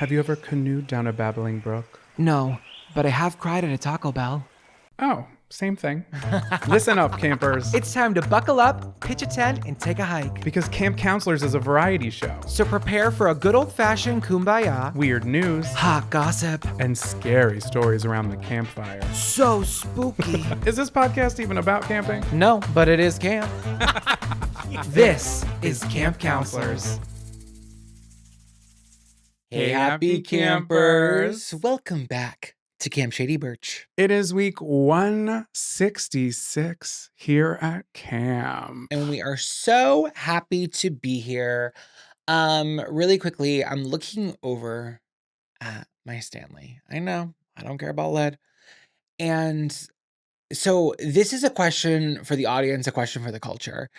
Have you ever canoed down a babbling brook? No, but I have cried at a Taco Bell. Oh, same thing. Listen up, campers. It's time to buckle up, pitch a tent, and take a hike. Because Camp Counselors is a variety show. So prepare for a good old-fashioned kumbaya, Weird news, hot gossip, and scary stories around the campfire. so spooky. Is this podcast even about camping? No, but it is camp. This is Camp Counselors. Hey, happy campers. Welcome back to Camp Shady Birch. It is week 166 here at camp. And we are so happy to be here. Really quickly, I'm looking over at my Stanley. I know, I don't care about lead. And so this is a question for the audience, a question for the culture.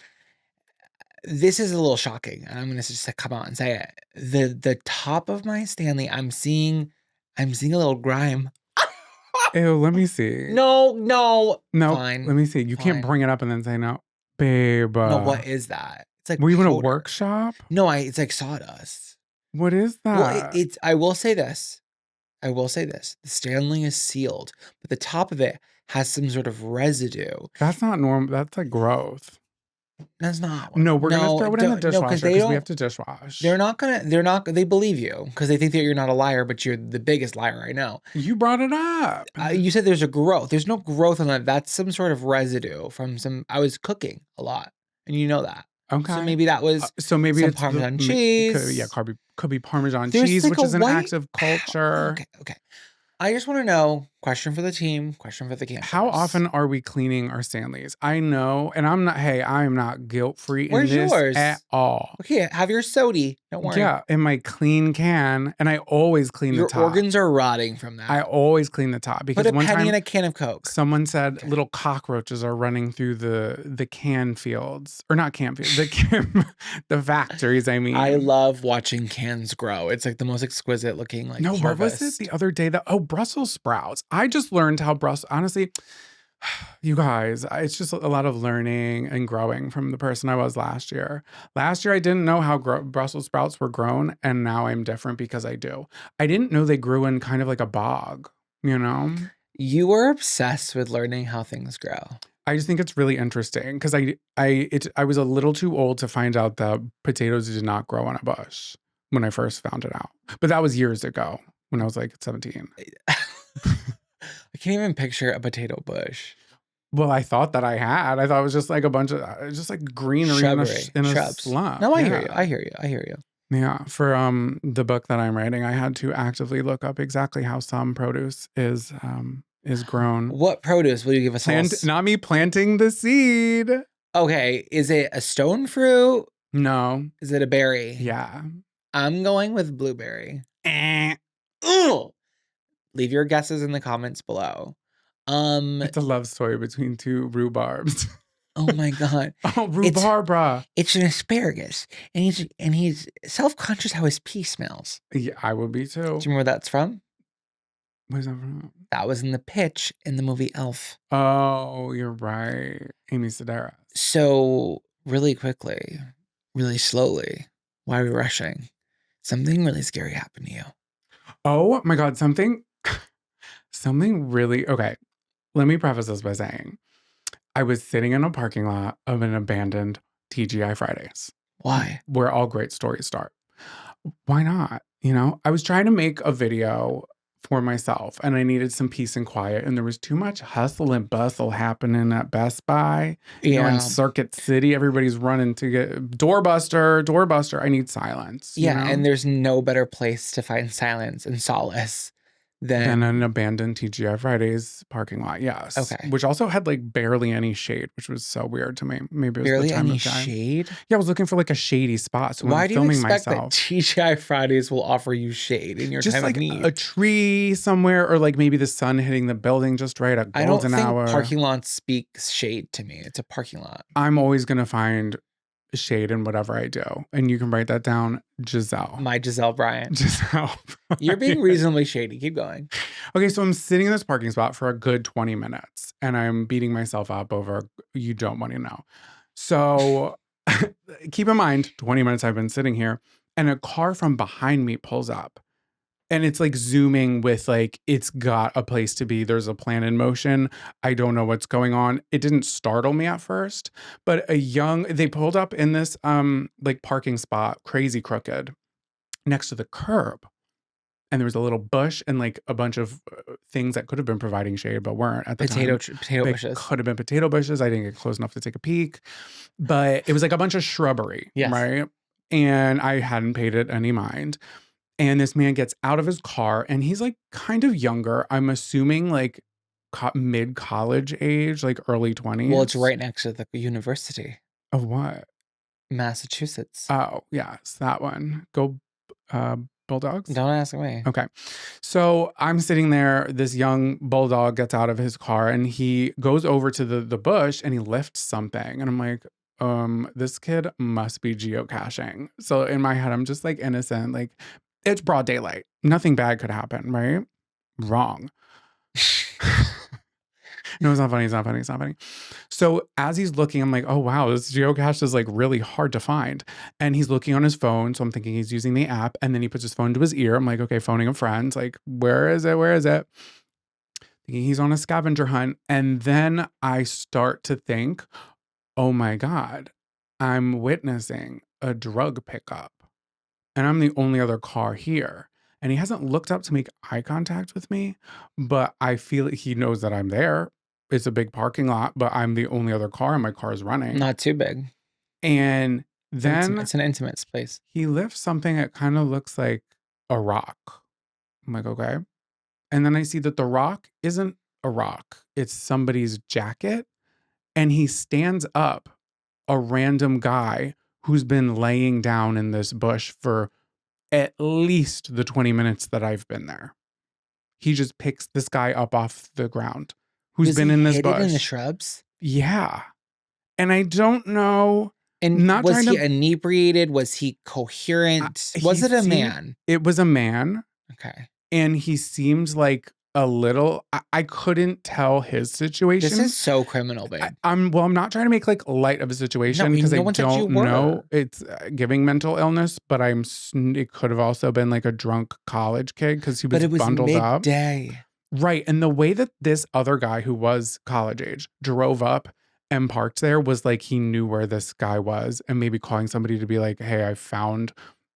This is a little shocking, and I'm gonna just come out and say it. The top of my Stanley, I'm seeing a little grime. Ew, let me see. No, Let me see. You can't Fine. bring it up and then say no. Babe. No, what is that? It's like Were you in a powder. workshop? No, it's like sawdust. What is that? Well, it's. I will say this. The Stanley is sealed, but the top of it has some sort of residue. That's not normal. That's like growth. That's not. No, we're gonna throw it in the dishwasher because they we have to dishwash. They're not. They believe you because they think that you're not a liar, but you're the biggest liar I know. You brought it up. You said there's a growth. There's no growth on that. That's some sort of residue from some. I was cooking a lot, and you know that. Okay. So maybe that was. So maybe some it's Parmesan cheese. Could be Parmesan There's cheese, like which a is an white- active culture. Okay. I just want to know. Question for the team. Question for the campers. How often are we cleaning our Stanleys? I know, and I'm not. Hey, I am not guilt free in Where's this yours? at all. Okay, have your sody. Don't worry. Yeah, in my clean can, and I always clean Your the top. organs are rotting from that. I always clean the top because Put a one penny time in a can of Coke. someone said little cockroaches are running through the can fields, or not can fields, the factories. I mean, I love watching cans grow. It's like the most exquisite looking like no, what was harvest. it the other day? Brussels sprouts. I just learned how Brussels. Honestly, you guys, it's just a lot of learning and growing from the person I was last year. Last year, I didn't know how Brussels sprouts were grown, and now I'm different because I do. I didn't know they grew in kind of like a bog. You know. You were obsessed with learning how things grow. I just think it's really interesting because I was a little too old to find out that potatoes did not grow on a bush when I first found it out. But that was years ago when I was like 17. I can't even picture a potato bush. Well, I thought that I had. I thought it was just like a bunch of just like greenery in a Shrubs. slump. No, I Yeah. hear you. Yeah, for the book that I'm writing, I had to actively look up exactly how some produce is grown. What produce will you give us? Not me planting the seed. Okay, is it a stone fruit? No. Is it a berry? Yeah. I'm going with blueberry. Ugh. Leave your guesses in the comments below. It's a love story between two rhubarbs. Oh my god. Oh, rhubarbra. It's an asparagus. And he's self-conscious how his pee smells. Yeah, I would be too. Do you remember where that's from? Where's that from? That was in the pitch in the movie Elf. Oh, you're right. Amy Sedaris. So really quickly, really slowly, why are we rushing? Something really scary happened to you. Oh my God, something really, okay. Let me preface this by saying I was sitting in a parking lot of an abandoned TGI Fridays. Why? Where all great stories start. Why not? You know, I was trying to make a video for myself and I needed some peace and quiet, and there was too much hustle and bustle happening at Best Buy. You know, in Circuit City, everybody's running to get doorbuster. I need silence. Yeah, you know? and there's no better place to find silence and solace than an abandoned TGI Fridays parking lot. Yes. Okay. Which also had like barely any shade, which was so weird to me. Maybe it was barely the time any of time. shade. Yeah, I was looking for like a shady spot. So when Why I'm do you filming expect myself, that TGI Fridays will offer you shade in your just time like of need? a tree somewhere, or like maybe the sun hitting the building just right at I don't golden think hour. parking lots speak shade to me. It's a parking lot. I'm always gonna find shade in whatever I do, and you can write that down, Giselle. My Giselle Bryant. Giselle. You're being reasonably shady. Keep going. Okay, so I'm sitting in this parking spot for a good 20 minutes, and I'm beating myself up over you don't want to know. So keep in mind, 20 minutes I've been sitting here, and a car from behind me pulls up. and it's like zooming with like it's got a place to be. There's a plan in motion. I don't know what's going on. It didn't startle me at first, but they pulled up in this like parking spot, crazy crooked, next to the curb. And there was a little bush and like a bunch of things that could have been providing shade, but weren't at the time. Potato They bushes. could have been potato bushes. I didn't get close enough to take a peek, but it was like a bunch of shrubbery, Yes. right? And I hadn't paid it any mind. And this man gets out of his car and he's like kind of younger. I'm assuming like mid-college age, like early 20s. Well, it's right next to the university. Of what? Massachusetts. Oh, yes, that one. Go Bulldogs? Don't ask me. Okay. So I'm sitting there. This young bulldog gets out of his car and he goes over to the bush and he lifts something. And I'm like, this kid must be geocaching. So in my head, I'm just like innocent, like it's broad daylight. Nothing bad could happen, right? Wrong. No, it's not funny. It's not funny. It's not funny. So as he's looking, I'm like, oh, wow, this geocache is like really hard to find. And he's looking on his phone. So I'm thinking he's using the app. And then he puts his phone to his ear. I'm like, okay, phoning a friend. Like, where is it? Where is it? Thinking he's on a scavenger hunt. And then I start to think, oh my God, I'm witnessing a drug pickup. And I'm the only other car here. And he hasn't looked up to make eye contact with me, but I feel like he knows that I'm there. It's a big parking lot, but I'm the only other car and my car is running. Not too big. And then it's an intimate space. He lifts something that kind of looks like a rock. I'm like, okay. And then I see that the rock isn't a rock. It's somebody's jacket. And he stands up, a random guy who's been laying down in this bush for at least the 20 minutes that I've been there. He just picks this guy up off the ground who's been in this bush. In the shrubs? Yeah. And I don't know. And was he inebriated? Was he coherent? Was it a man? It was a man. Okay. And he seemed like a little, I couldn't tell his situation. This is so criminal, babe. I'm not trying to make like light of a situation because I don't know. It's giving mental illness, but it could have also been like a drunk college kid because he was bundled up. Midday. Right. And the way that this other guy who was college age drove up and parked there was like he knew where this guy was and maybe calling somebody to be like, hey, I found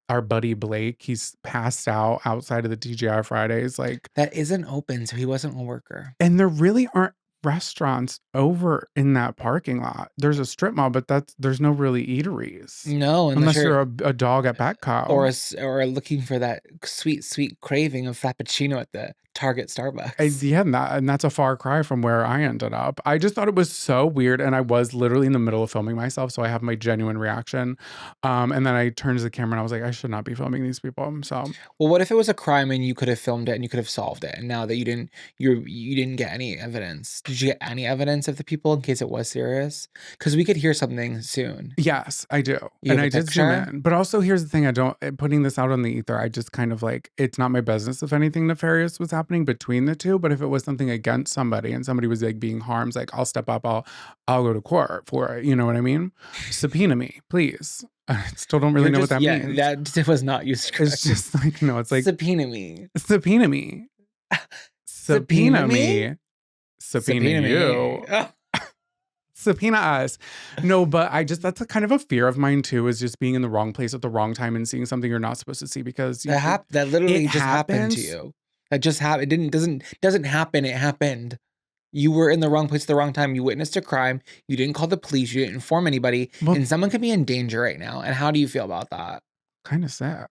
our buddy Blake. He's passed out outside of the TGI Fridays. Like that isn't open, so he wasn't a worker. And there really aren't restaurants over in that parking lot. There's a strip mall, but there's no really eateries. No, unless you're a dog at Petco or looking for that sweet craving of frappuccino at the Target Starbucks. Yeah, and that's a far cry from where I ended up. I just thought it was so weird, and I was literally in the middle of filming myself, so I have my genuine reaction. And then I turned to the camera and I was like, I should not be filming these people. So, well, what if it was a crime and you could have filmed it and you could have solved it, and now that you didn't get any evidence? Did you get any evidence of the people in case it was serious? Because we could hear something soon. Yes, I do, and I did zoom in. But also, here's the thing: putting this out on the ether. I just kind of like it's not my business if anything nefarious was happening between the two, but if it was something against somebody and somebody was like being harmed, like I'll step up, I'll go to court for it. You know what I mean? Subpoena me, please. I still don't really know what that means. That was not used correctly. It's just like, no, it's like subpoena me. Subpoena me. Subpoena me. Subpoena you. Subpoena us. No, but that's a kind of a fear of mine too, is just being in the wrong place at the wrong time and seeing something you're not supposed to see because that literally just happened to you. That just happened. It doesn't happen. It happened. You were in the wrong place at the wrong time. You witnessed a crime. You didn't call the police. You didn't inform anybody. And someone could be in danger right now. And how do you feel about that? Kind of sick.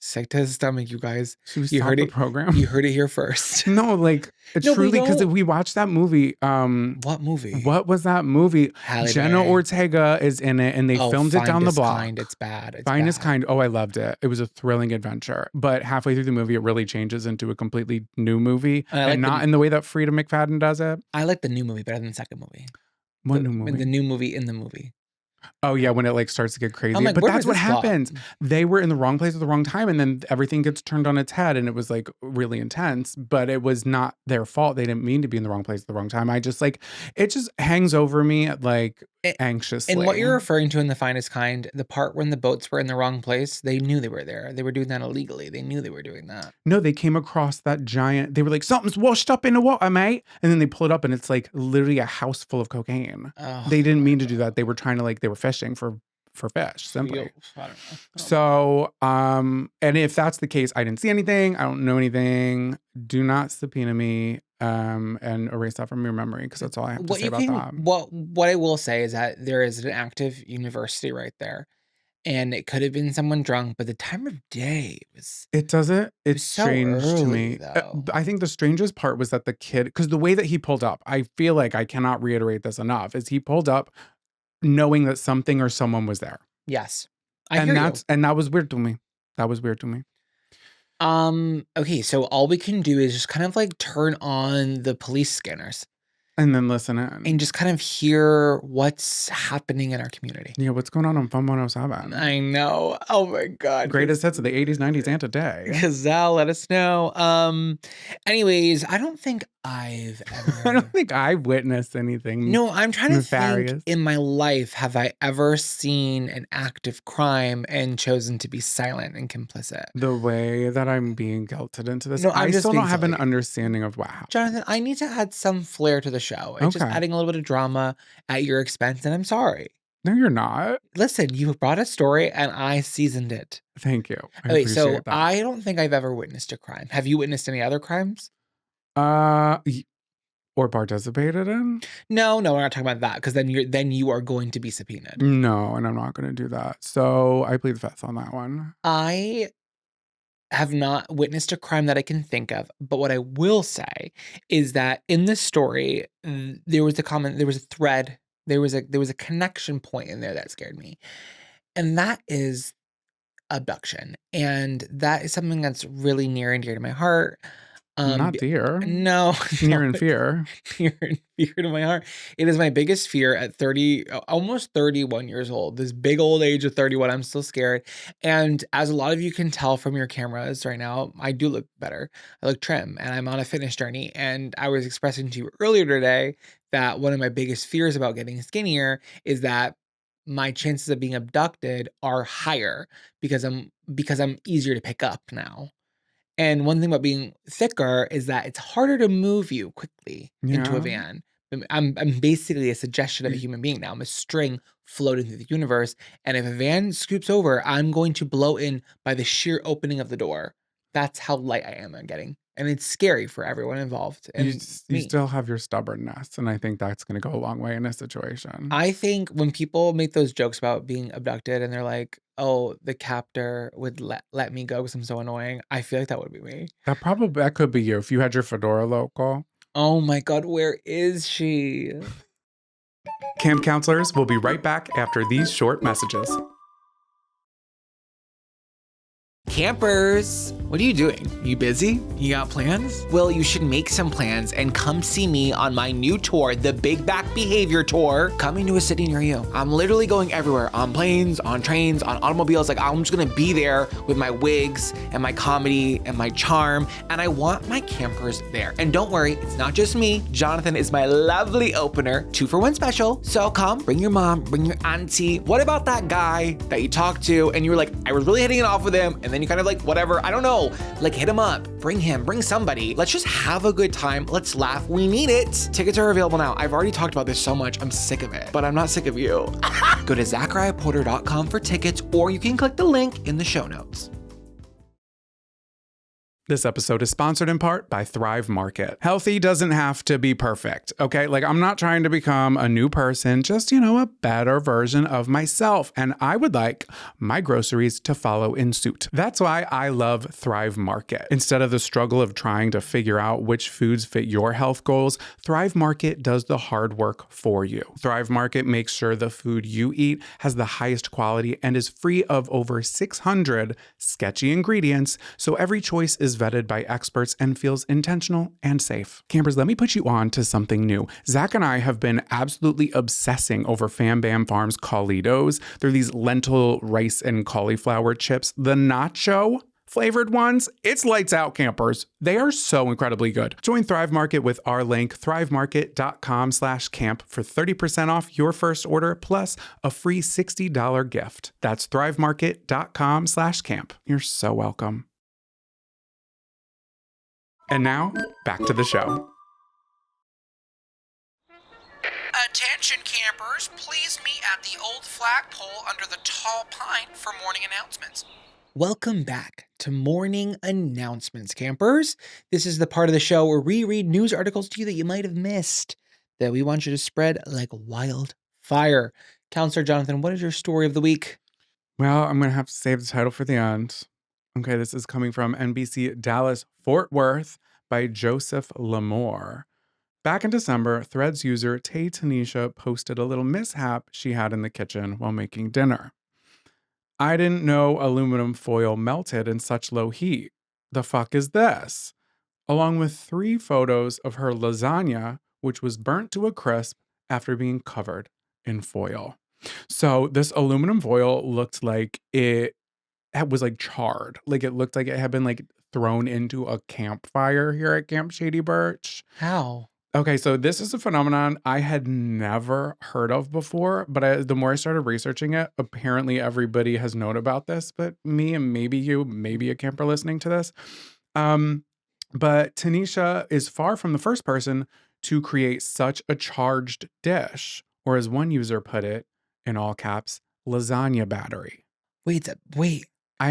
Sick to his stomach, you guys. You heard it. Program. You heard it here first. No, like truly, because we watched that movie. What movie? What was that movie? Jenna Ortega is in it, and they filmed it down the block. It's bad. Finest Kind. Oh, I loved it. It was a thrilling adventure. But halfway through the movie, it really changes into a completely new movie, and not in the way that Frida McFadden does it. I like the new movie better than the second movie. What new movie? The new movie in the movie. Oh yeah, when it like starts to get crazy. Like, but that's what happens. They were in the wrong place at the wrong time, and then everything gets turned on its head, and it was like really intense. But it was not their fault. They didn't mean to be in the wrong place at the wrong time. I just like it just hangs over me like anxiously. And what you're referring to in The Finest Kind, the part when the boats were in the wrong place, they knew they were there. They were doing that illegally. They knew they were doing that. No, they came across that giant. They were like, something's washed up in the water, mate. And then they pull it up and it's like literally a house full of cocaine. Oh, they didn't mean to do that. They were trying to they were fishing for fish, simply. I don't know. So, and if that's the case, I didn't see anything. I don't know anything. Do not subpoena me and erase that from your memory, because that's all I have to say about that. What I will say is that there is an active university right there. And it could have been someone drunk, but the time of day was... It's so strange to me. early, though. I think the strangest part was that the kid, because the way that he pulled up, I feel like I cannot reiterate this enough, is he pulled up knowing that something or someone was there. Yes. And that was weird to me. That was weird to me. Okay, so all we can do is just kind of turn on the police scanners. And then listen in. And just kind of hear what's happening in our community. Yeah, what's going on Fun 107? I know. Oh my God. Greatest hits of the 80s, 90s, and today. Gazelle, let us know. Anyways, I don't think I've ever... I don't think I witnessed anything. No, I'm trying nefarious. to think in my life, have I ever seen an act of crime and chosen to be silent and complicit? The way that I'm being guilted into this, No, I still don't have an understanding of what happened. Jonathan, I need to add some flair to the show. It's just adding a little bit of drama at your expense, and I'm sorry. No, you're not. Listen, you brought a story, and I seasoned it. Thank you. Okay, so that. I don't think I've ever witnessed a crime. Have you witnessed any other crimes? Or participated in? No, we're not talking about that, because then you are going to be subpoenaed. No, and I'm not going to do that. So I plead the fifth on that one. I have not witnessed a crime that I can think of, but what I will say is that in this story, there was a thread, there was a connection point in there that scared me, and that is abduction, and that is something that's really near and dear to my heart. Not dear. No. Near and fear. Near and fear to my heart. It is my biggest fear at almost 31 years old. This big old age of 31, I'm still scared. And as a lot of you can tell from your cameras right now, I do look better. I look trim, and I'm on a fitness journey. And I was expressing to you earlier today that one of my biggest fears about getting skinnier is that my chances of being abducted are higher because I'm easier to pick up now. And one thing about being thicker is that it's harder to move you quickly into a van. I'm basically a suggestion of a human being now. I'm a string floating through the universe. And if a van scoops over, I'm going to blow in by the sheer opening of the door. That's how light I am getting. And it's scary for everyone involved. And you still have your stubbornness. And I think that's going to go a long way in this situation. I think when people make those jokes about being abducted and they're like, oh, the captor would let me go because I'm so annoying, I feel like that would be me. That could be you if you had your fedora local. Oh my God, where is she? Camp counselors will be right back after these short messages. Campers, what are you doing? You busy? You got plans? Well, you should make some plans and come see me on my new tour, the Big Back Behavior Tour, coming to a city near you. I'm literally going everywhere, on planes, on trains, on automobiles. I'm just gonna be there with my wigs and my comedy and my charm, and I want my campers there. And don't worry, it's not just me. Jonathan is my lovely opener, 2-for-1 special. So come, bring your mom, bring your auntie. What about that guy that you talked to and you were like, I was really hitting it off with him, and then you kind of whatever, I don't know, hit him up, bring somebody. Let's just have a good time. Let's laugh. We need it. Tickets are available now. I've already talked about this so much. I'm sick of it, but I'm not sick of you. Go to ZachariahPorter.com for tickets, or you can click the link in the show notes. This episode is sponsored in part by Thrive Market. Healthy doesn't have to be perfect, okay? I'm not trying to become a new person, just, a better version of myself. And I would like my groceries to follow in suit. That's why I love Thrive Market. Instead of the struggle of trying to figure out which foods fit your health goals, Thrive Market does the hard work for you. Thrive Market makes sure the food you eat has the highest quality and is free of over 600 sketchy ingredients, so every choice is vetted by experts and feels intentional and safe. Campers, let me put you on to something new. Zach and I have been absolutely obsessing over Fam Bam Farms Colitos. They're these lentil, rice, and cauliflower chips. The nacho Flavored ones, it's lights out, campers. They are so incredibly good. Join Thrive Market with our link, thrivemarket.com/camp for 30% off your first order plus a free $60 gift. That's thrivemarket.com/camp. You're so welcome. And now, back to the show. Attention campers, please meet at the old flagpole under the tall pine for morning announcements. Welcome back to Morning Announcements, campers. This is the part of the show where we read news articles to you that you might have missed, that we want you to spread like wildfire. Counselor Jonathan, what is your story of the week? Well, I'm going to have to save the title for the end. Okay, this is coming from NBC Dallas Fort Worth by Joseph Lamour. Back in December, Threads user Tay Tanisha posted a little mishap she had in the kitchen while making dinner. I didn't know aluminum foil melted in such low heat. The fuck is this? Along with 3 photos of her lasagna, which was burnt to a crisp after being covered in foil. So this aluminum foil looked like it was like charred. Like it looked like it had been like thrown into a campfire here at Camp Shady Birch. How? Okay, so this is a phenomenon I had never heard of before, but the more I started researching it, apparently everybody has known about this, but me and maybe you, maybe a camper listening to this. But Tanisha is far from the first person to create such a charged dish, or as one user put it, in all caps, lasagna battery. Wait,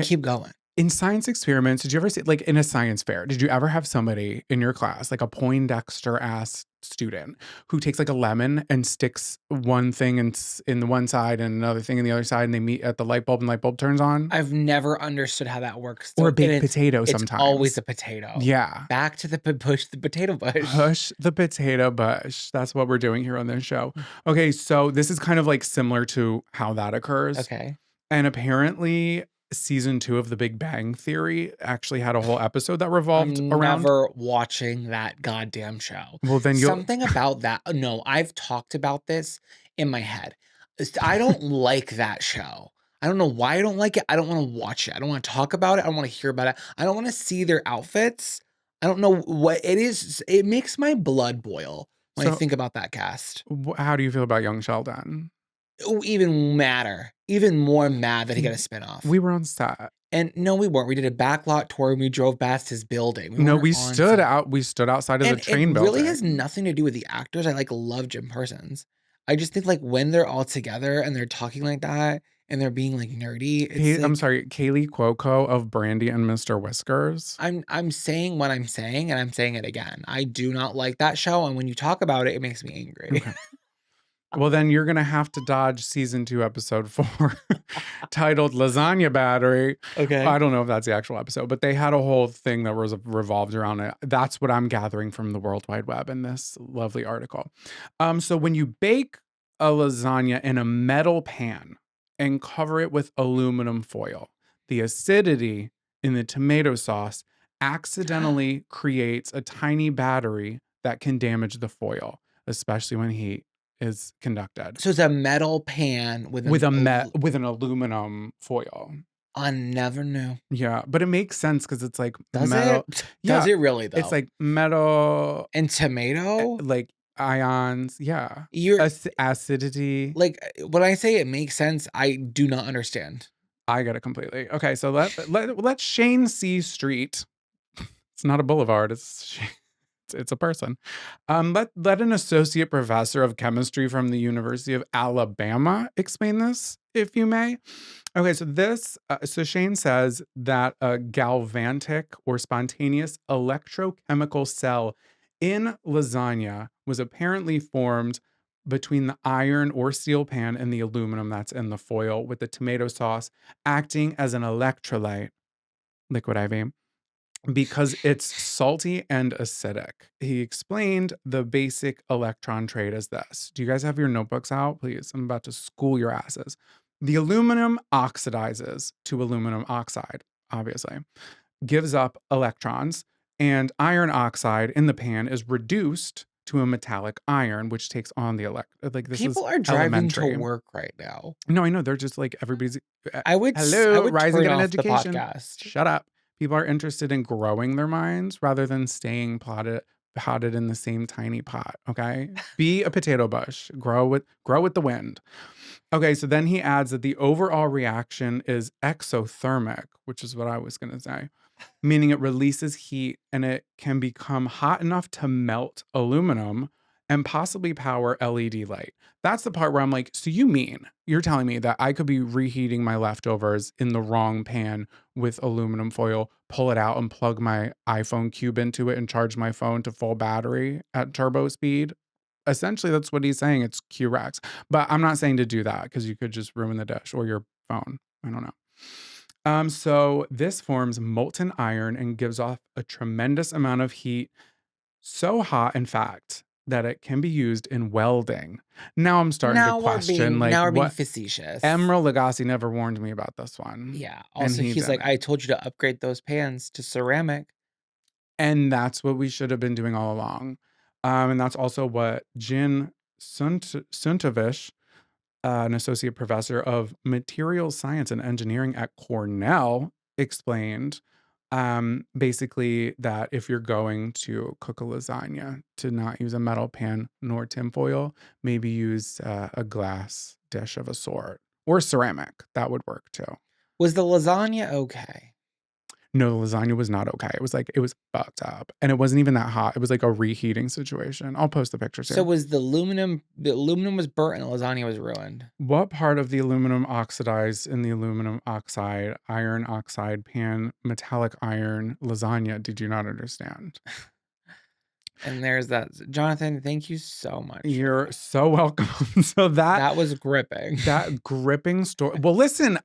keep going. In science experiments, did you ever see, like in a science fair, did you ever have somebody in your class, like a Poindexter-ass student, who takes like a lemon and sticks one thing in the one side and another thing in the other side, and they meet at the light bulb and light bulb turns on? I've never understood how that works. Or a baked potato sometimes. It's always a potato. Yeah. Back to the push the potato bush. Push the potato bush. That's what we're doing here on this show. Okay, so this is kind of like similar to how that occurs. Okay. And apparently season 2 of The Big Bang Theory actually had a whole episode that revolved around. Never watching that goddamn show. Well, then something about that. No, I've talked about this in my head. I don't like that show. I don't know why I don't like it. I don't want to watch it. I don't want to talk about it. I don't want to hear about it. I don't want to see their outfits. I don't know what it is. It makes my blood boil when I think about that cast. How do you feel about Young Sheldon? Even more mad that he got a spinoff. We were on set. And no, we weren't. We did a backlot tour and we drove past his building. We stood outside of the train building. It really has nothing to do with the actors. I love Jim Parsons. I just think when they're all together and they're talking like that and they're being nerdy. I'm sorry, Kaylee Cuoco of Brandy and Mr. Whiskers. I'm saying what I'm saying and I'm saying it again. I do not like that show, and when you talk about it, it makes me angry. Okay. Well, then you're going to have to dodge season 2, episode 4, titled Lasagna Battery. Okay. I don't know if that's the actual episode, but they had a whole thing that was revolved around it. That's what I'm gathering from the World Wide Web in this lovely article. So when you bake a lasagna in a metal pan and cover it with aluminum foil, the acidity in the tomato sauce accidentally creates a tiny battery that can damage the foil, especially when heat is conducted. So it's a metal pan with an aluminum foil. I never knew. Yeah, but it makes sense because it's like Does metal. It? Yeah. Does it really though? It's like metal and tomato, like ions. Yeah, acidity. When I say it makes sense, I do not understand. I get it completely. Okay, so let Shane C. Street. It's not a boulevard. It's a person. Let an associate professor of chemistry from the University of Alabama explain this, if you may. Okay, so Shane says that a galvanic or spontaneous electrochemical cell in lasagna was apparently formed between the iron or steel pan and the aluminum that's in the foil, with the tomato sauce acting as an electrolyte, liquid IV, because it's salty and acidic. He explained the basic electron trade as this. Do you guys have your notebooks out? Please, I'm about to school your asses. The aluminum oxidizes to aluminum oxide, obviously, gives up electrons, and iron oxide in the pan is reduced to a metallic iron, which takes on the People are driving to work right now. No, I know. They're just everybody's. I would rising turn in off education. the podcast. Shut up. People are interested in growing their minds rather than staying potted in the same tiny pot. Okay. Be a potato bush. Grow with the wind. Okay, so then he adds that the overall reaction is exothermic, which is what I was going to say, meaning it releases heat and it can become hot enough to melt aluminum and possibly power LED light. That's the part where I'm like, so you're telling me that I could be reheating my leftovers in the wrong pan with aluminum foil, pull it out and plug my iPhone cube into it and charge my phone to full battery at turbo speed? Essentially, that's what he's saying. It's Q-Rex. But I'm not saying to do that because you could just ruin the dish or your phone. I don't know. So this forms molten iron and gives off a tremendous amount of heat, so hot, in fact, that it can be used in welding. Now I'm starting to question, like, now we're being what facetious. Emeril Lagasse never warned me about this one. Yeah. And Also, he he's like, didn't. I told you to upgrade those pans to ceramic. And that's what we should have been doing all along. And that's also what Jin Suntovish, an associate professor of materials science and engineering at Cornell, explained. Basically, that if you're going to cook a lasagna, to not use a metal pan nor tinfoil, maybe use a glass dish of a sort or ceramic. That would work too. Was the lasagna okay? No, the lasagna was not okay. It was fucked up. And it wasn't even that hot. It was like a reheating situation. I'll post the pictures So here. was the aluminum was burnt and the lasagna was ruined? What part of the aluminum oxidized in the aluminum oxide, iron oxide pan, metallic iron lasagna did you not understand? And there's that. Jonathan, thank you so much. You're so welcome. So That was gripping. that gripping story. Well, listen,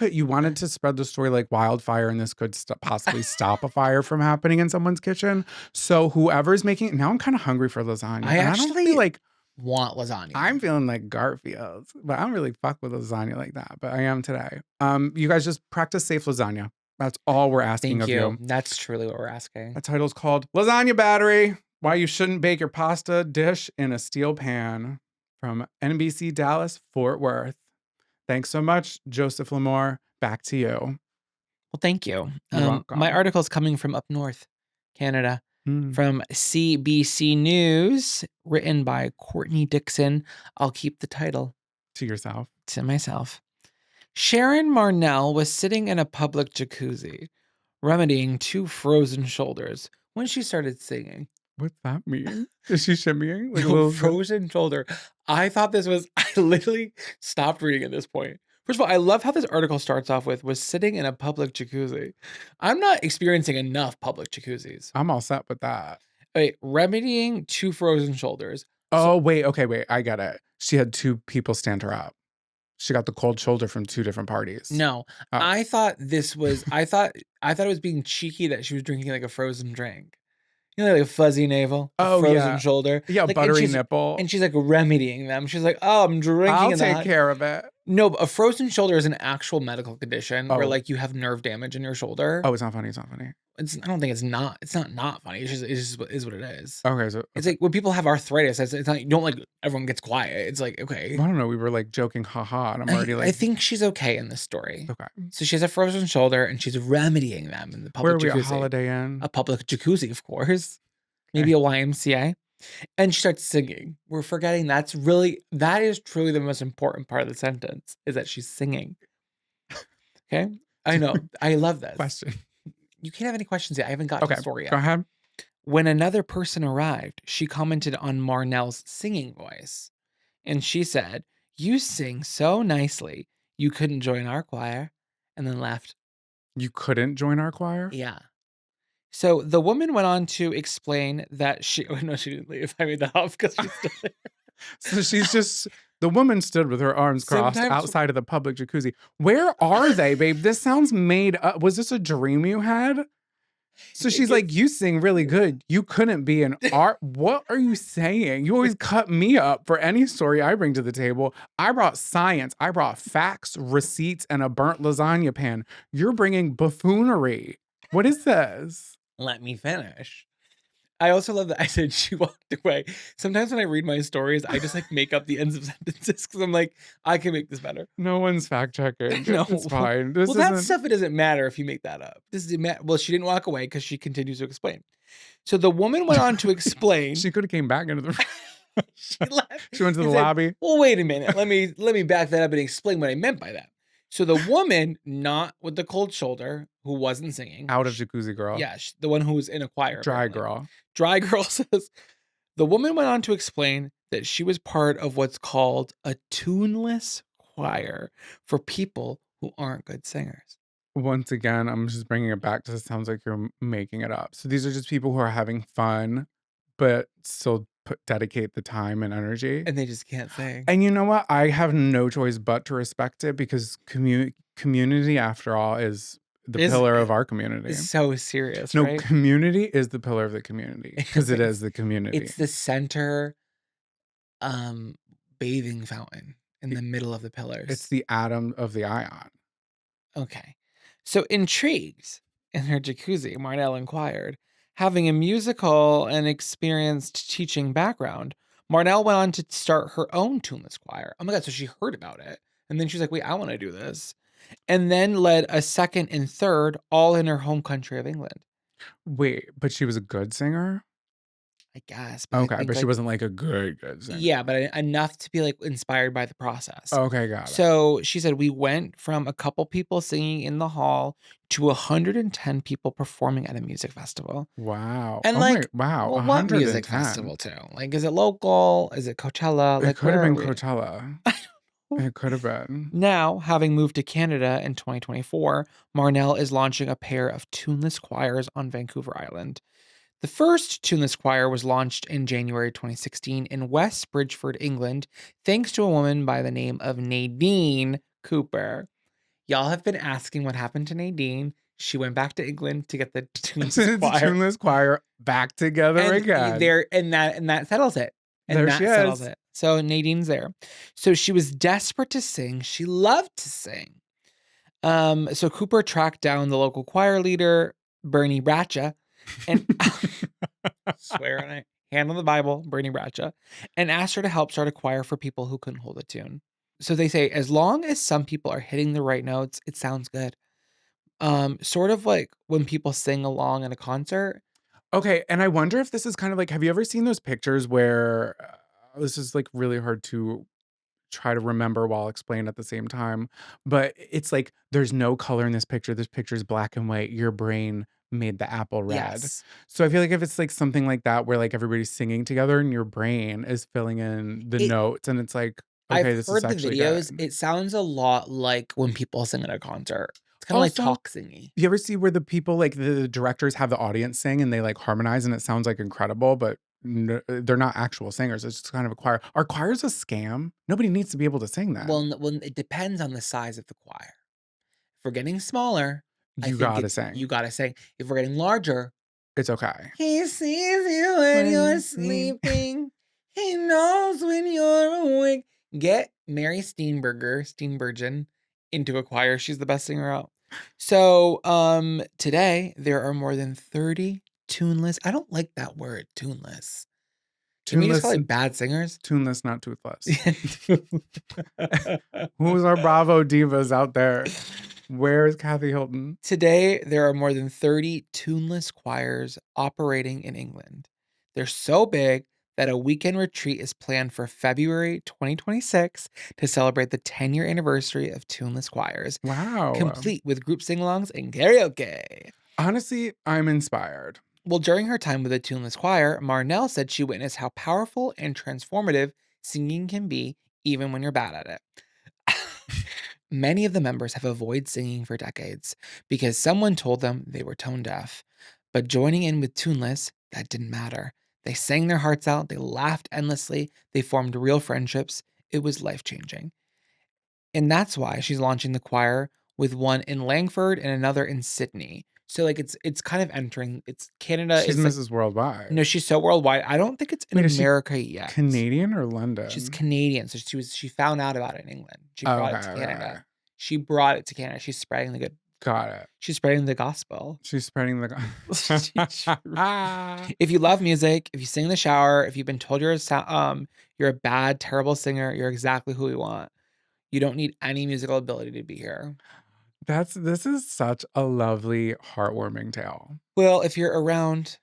you wanted to spread the story like wildfire, and this could possibly stop a fire from happening in someone's kitchen. So whoever's making it, now I'm kind of hungry for lasagna. I and I don't actually feel like want lasagna. I'm feeling like Garfield, but I don't really fuck with lasagna like that. But I am today. You guys just practice safe lasagna. That's all we're asking Thank of you. you. That's truly what we're asking. The title's called Lasagna Battery: Why You Shouldn't Bake Your Pasta Dish in a Steel Pan, from NBC Dallas, Fort Worth. Thanks so much, Joseph Lamour. Back to you. Well, thank you. You're welcome. My article is coming from up north, Canada, Mm. from CBC News, written by Courtney Dixon. I'll keep the title To yourself. to myself. Sharon Marnell was sitting in a public jacuzzi, remedying 2 frozen shoulders when she started singing. What's that mean? Is she shimmying? Like a No, little frozen shoulder. I thought this was, I literally stopped reading at this point. First of all, I love how this article starts off with, was sitting in a public jacuzzi. I'm not experiencing enough public jacuzzis. I'm all set with that. Wait, remedying 2 frozen shoulders. Oh, wait. Okay, wait. I get it. She had 2 people stand her up. She got the cold shoulder from 2 different parties. No, Oh. I thought this was, I thought it was being cheeky that she was drinking like a frozen drink. You know, like a fuzzy navel, a frozen shoulder. Yeah, like, buttery nipple. And she's like remedying them. She's like, oh, I'm drinking. I'll take care of it. No, but a frozen shoulder is an actual medical condition where Oh. like you have nerve damage in your shoulder. Oh, it's not funny. It's not funny. I don't think it's not funny. It's just is what it is. Okay, so It's like when people have arthritis, it's not, you don't like, everyone gets quiet. It's like, okay. I don't know. We were like joking, haha, and I'm already like, I think she's okay in this story. okay. So she has a frozen shoulder and she's remedying them in the Where public are we? jacuzzi. A Holiday Inn? A public jacuzzi, of course. Maybe a YMCA. And she starts singing. We're forgetting that is truly the most important part of the sentence, is that she's singing. Okay? I know. I love this. Question. You can't have any questions yet. I haven't got to the story yet. Go ahead. When another person arrived, she commented on Marnell's singing voice. And she said, "You sing so nicely. You couldn't join our choir." And then left. You couldn't join our choir? Yeah. So the woman went on to explain that she... Oh, no, she didn't leave. I made that off because she's still there. So she's just... The woman stood with her arms crossed outside of the public jacuzzi. Where are they, babe? This sounds made up. Was this a dream you had? So she's like, you sing really good. You couldn't be an art. What are you saying? You always cut me up for any story I bring to the table. I brought science. I brought facts, receipts, and a burnt lasagna pan. You're bringing buffoonery. What is this? Let me finish. I also love that I said she walked away. Sometimes when I read my stories, I just like make up the ends of sentences because I'm like, I can make this better. No one's fact checking. No, It's fine. This well, that isn't. stuff it doesn't matter if you make that up. This is well, she didn't walk away because she continues to explain. So the woman went on to explain. She could have came back into the room. She left. She went to and the said, lobby. Well, wait a minute. Let me back that up and explain what I meant by that. So the woman, not with the cold shoulder, who wasn't singing, Out of Jacuzzi Girl. yeah, the one who was in a choir, Dry apparently. girl. Dry girl says the woman went on to explain that she was part of what's called a tuneless choir for people who aren't good singers. Once again, I'm just bringing it back because it sounds like you're making it up. So these are just people who are having fun, but still dedicate the time and energy. And they just can't sing. And you know what? I have no choice but to respect it because community, after all, is the pillar of our community. It's so serious, No, right? community is the pillar of the community because it is the community. It's the center bathing fountain in the middle of the pillars. It's the atom of the ion. Okay. So intrigued in her jacuzzi, Marnell inquired, having a musical and experienced teaching background, Marnell went on to start her own tuneless choir. Oh my God, so she heard about it. And then she's like, wait, I want to do this. And then led a second and third, all in her home country of England. Wait, but she was a good singer? I guess. But Okay, I think, but she like, wasn't like a good singer. yeah, but enough to be like inspired by the process. Okay, got it. So she said, we went from a couple people singing in the hall to 110 people performing at a music festival. Wow. And oh like, wow, well, what music 110. festival too? Like, is it local? Is it Coachella? Like, It could have where been are we? Coachella. It could have been. Now, having moved to Canada in 2024, Marnell is launching a pair of tuneless choirs on Vancouver Island. The first tuneless choir was launched in January 2016 in West Bridgeford, England, thanks to a woman by the name of Nadine Cooper. Y'all have been asking what happened to Nadine. She went back to England to get the tuneless choir. Tuneless choir back together again. And that settles it. And there that she settles is. it. So Nadine's there. So she was desperate to sing. She loved to sing. So Cooper tracked down the local choir leader, Bernie Bradshaw, and swear on it, hand on the Bible, Bernie Bradshaw, and asked her to help start a choir for people who couldn't hold a tune. So they say, as long as some people are hitting the right notes, it sounds good. Sort of like when people sing along in a concert. Okay, and I wonder if this is kind of like, have you ever seen those pictures where this is like really hard to try to remember while explain at the same time, but it's like there's no color in this picture. This picture is black and white. Your brain made the apple red. Yes. So I feel like if it's like something like that where like everybody's singing together and your brain is filling in the notes and it's like, okay, I've heard the videos. It sounds a lot like when people sing at a concert. It's kind of like talk singy. You ever see where the people, like the directors have the audience sing and they like harmonize and it sounds like incredible, but they're not actual singers. It's just kind of a choir. Are choirs a scam? Nobody needs to be able to sing that. Well, it depends on the size of the choir. If we're getting smaller, you gotta sing. You gotta sing. If we're getting larger, it's okay. He sees you when you're sleeping. He knows when you're awake. Get Mary Steenburgen into a choir. She's the best singer out. So today there are more than 30 tuneless. I don't like that word, tuneless. To me, it's probably bad singers. Tuneless, not toothless. Who's our Bravo divas out there? Where's Kathy Hilton? Today, there are more than 30 tuneless choirs operating in England. They're so big that a weekend retreat is planned for February 2026 to celebrate the 10-year anniversary of tuneless choirs. Wow. Complete with group sing-alongs and karaoke. Honestly, I'm inspired. Well, during her time with the tuneless choir, Marnell said she witnessed how powerful and transformative singing can be, even when you're bad at it. Many of the members have avoided singing for decades because someone told them they were tone deaf. But joining in with tuneless, that didn't matter. They sang their hearts out, they laughed endlessly, they formed real friendships. It was life-changing. And that's why she's launching the choir with one in Langford and another in Sydney. So like it's kind of entering, it's Canada. She's Mrs. Like, Worldwide. No, she's so worldwide. I don't think it's in America yet. Canadian or London? She's Canadian. So she found out about it in England. She brought it to Canada. She brought it to Canada. She's spreading the Got it. She's spreading the gospel. She's spreading the. If you love music, if you sing in the shower, if you've been told you're a bad, terrible singer, you're exactly who we want. You don't need any musical ability to be here. This is such a lovely, heartwarming tale. Well, if you're around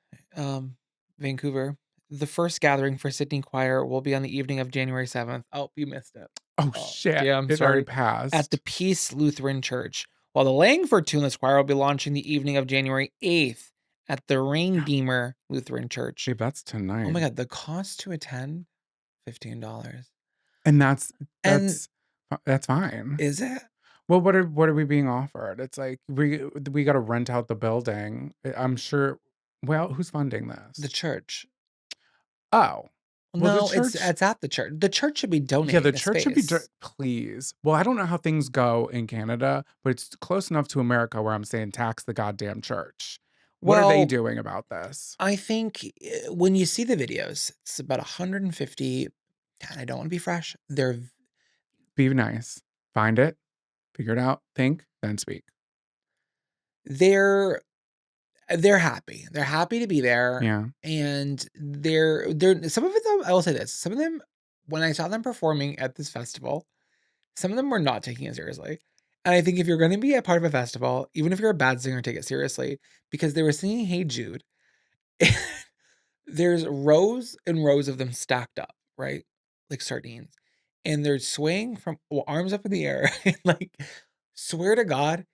Vancouver, the first gathering for Sydney Choir will be on the evening of January 7th. Oh, you missed it. Oh shit. Yeah, I'm it sorry. already passed. At the Peace Lutheran Church, while the Langford Tuneless Choir will be launching the evening of January 8th at the Redeemer Lutheran Church. Babe, that's tonight. Oh my God, the cost to attend, $15. And that's fine. Is it? Well, what are we being offered? It's like we got to rent out the building. I'm sure. Well, who's funding this? The church. Oh. Well, No, it's at the church. The church should be donating. Yeah, the church should be. Please. Well, I don't know how things go in Canada, but it's close enough to America where I'm saying tax the goddamn church. What are they doing about this? I think when you see the videos, it's about 150. And I don't want to be fresh. Be nice. Find it. Figure it out. Think. Then speak. They're happy. They're happy to be there. Yeah. And they're some of them, I will say this. Some of them, when I saw them performing at this festival, some of them were not taking it seriously. And I think if you're going to be a part of a festival, even if you're a bad singer, take it seriously, because they were singing Hey Jude. There's rows and rows of them stacked up, right? Like sardines. And they're swaying from arms up in the air. Like, swear to God,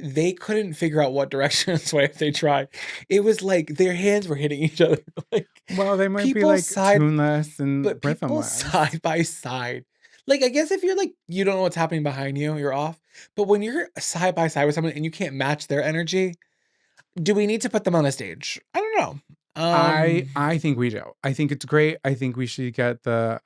they couldn't figure out what direction to sway if they tried. It was like their hands were hitting each other. Like, well, they might be like tuneless and rhythmless. People side by side. Like, I guess if you're like, you don't know what's happening behind you, you're off. But when you're side by side with someone and you can't match their energy, do we need to put them on a stage? I don't know. I think we do. I think it's great. I think we should get the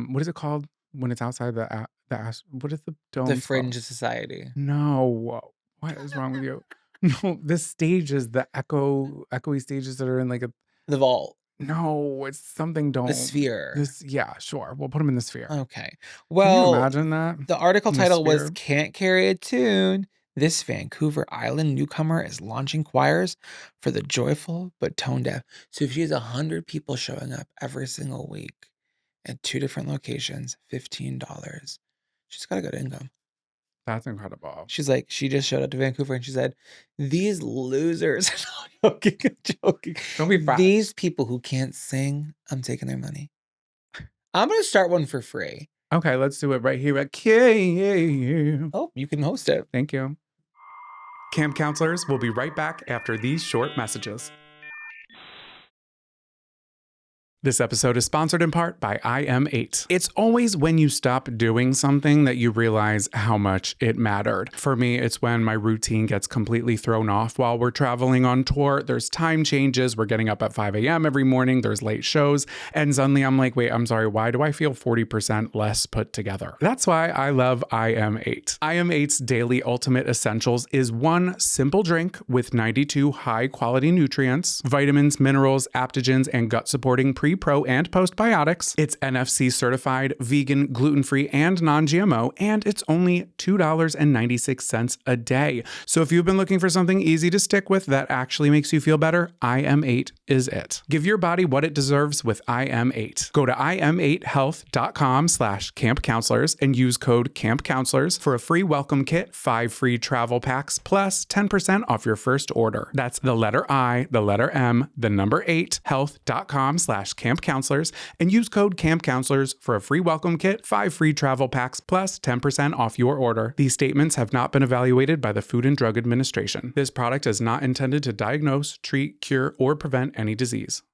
what is it called when it's outside what is the dome? The Fringe of Society. No. What is wrong with you? No, this stage is the echoey stages that are in like the vault. No, it's something dome. The sphere. Yeah, sure. We'll put them in the sphere. Okay. Well, can you imagine that? The article title was "Can't Carry a Tune. This Vancouver Island newcomer is launching choirs for the joyful but tone deaf." So if she has 100 people showing up every single week at 2 different locations, $15, she's got a good income. That's incredible. She's like, she just showed up to Vancouver and she said, "These losers," joking. Don't be fast. "These people who can't sing, I'm taking their money. I'm going to start one for free." Okay, let's do it right here at Camp. Oh, you can host it. Thank you. Camp counselors will be right back after these short messages. This episode is sponsored in part by IM8. It's always when you stop doing something that you realize how much it mattered. For me, it's when my routine gets completely thrown off while we're traveling on tour. There's time changes. We're getting up at 5 a.m. every morning. There's late shows. And suddenly I'm like, wait, I'm sorry. Why do I feel 40% less put together? That's why I love IM8. IM8's Daily Ultimate Essentials is one simple drink with 92 high-quality nutrients, vitamins, minerals, adaptogens, and gut-supporting pro, and postbiotics. It's NFC certified, vegan, gluten-free, and non-GMO, and it's only $2.96 a day. So if you've been looking for something easy to stick with that actually makes you feel better, IM8 is it. Give your body what it deserves with IM8. Go to im8health.com/campcounselors and use code campcounselors for a free welcome kit, 5 free travel packs, plus 10% off your first order. That's the letter I, the letter M, the number 8, health.com/campcounselors and use code campcounselors for a free welcome kit, 5 free travel packs, plus 10% off your order. These statements have not been evaluated by the Food and Drug Administration. This product is not intended to diagnose, treat, cure, or prevent any disease.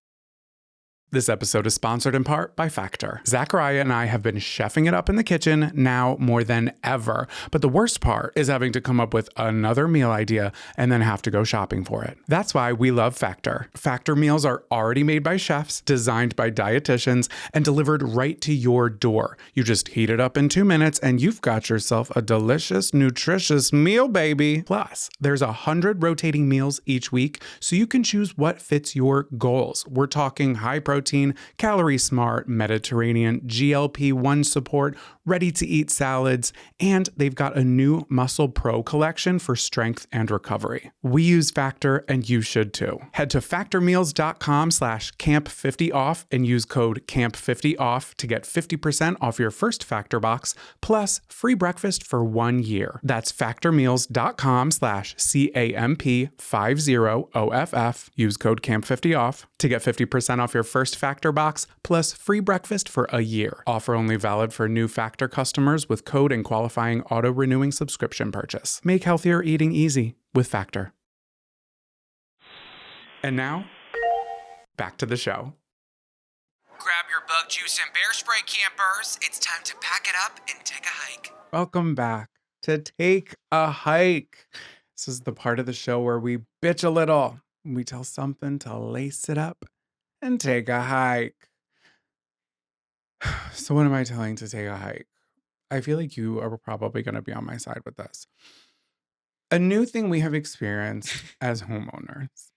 This episode is sponsored in part by Factor. Zachariah and I have been chefing it up in the kitchen now more than ever. But the worst part is having to come up with another meal idea and then have to go shopping for it. That's why we love Factor. Factor meals are already made by chefs, designed by dietitians, and delivered right to your door. You just heat it up in 2 minutes and you've got yourself a delicious, nutritious meal, baby. Plus, there's 100 rotating meals each week, so you can choose what fits your goals. We're talking high protein protein, calorie smart, Mediterranean, GLP-1 support, ready to eat salads, and they've got a new Muscle Pro collection for strength and recovery. We use Factor and you should too. Head to factormeals.com/camp50off and use code camp50off to get 50% off your first Factor box plus free breakfast for 1 year. That's factormeals.com/CAMP50OFF. Use code camp50off to get 50% off your first Factor box plus free breakfast for a year. Offer only valid for new Factor customers with code and qualifying auto-renewing subscription purchase. Make healthier eating easy with Factor. And now, back to the show. Grab your bug juice and bear spray, campers. It's time to pack it up and take a hike. Welcome back to Take a Hike. This is the part of the show where we bitch a little. We tell something to lace it up and take a hike. So what am I telling to take a hike? I feel like you are probably going to be on my side with this. A new thing we have experienced as homeowners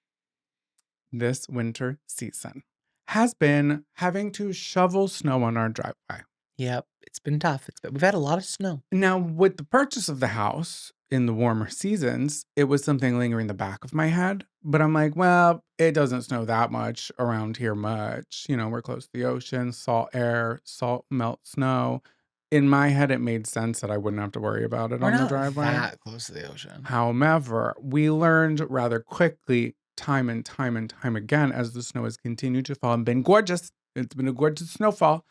this winter season has been having to shovel snow on our driveway. Yep, it's been tough. We've had a lot of snow. Now, with the purchase of the house in the warmer seasons, it was something lingering in the back of my head. But I'm like, well, it doesn't snow that much around here much. You know, we're close to the ocean, salt air, salt melt snow. In my head, it made sense that I wouldn't have to worry about it We're on the not driveway. that close to the ocean. However, we learned rather quickly, time and time again, as the snow has continued to fall and been gorgeous. It's been a gorgeous snowfall,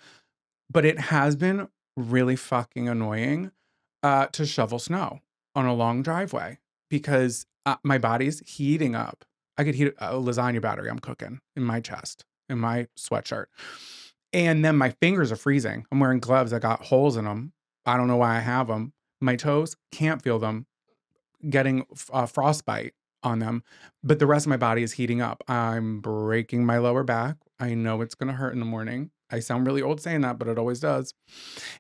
but it has been really fucking annoying to shovel snow on a long driveway because my body's heating up. I could heat a lasagna battery I'm cooking in my chest, in my sweatshirt. And then my fingers are freezing. I'm wearing gloves that got holes in them. I don't know why I have them. My toes, can't feel them, getting frostbite on them. But the rest of my body is heating up. I'm breaking my lower back. I know it's going to hurt in the morning. I sound really old saying that, but it always does.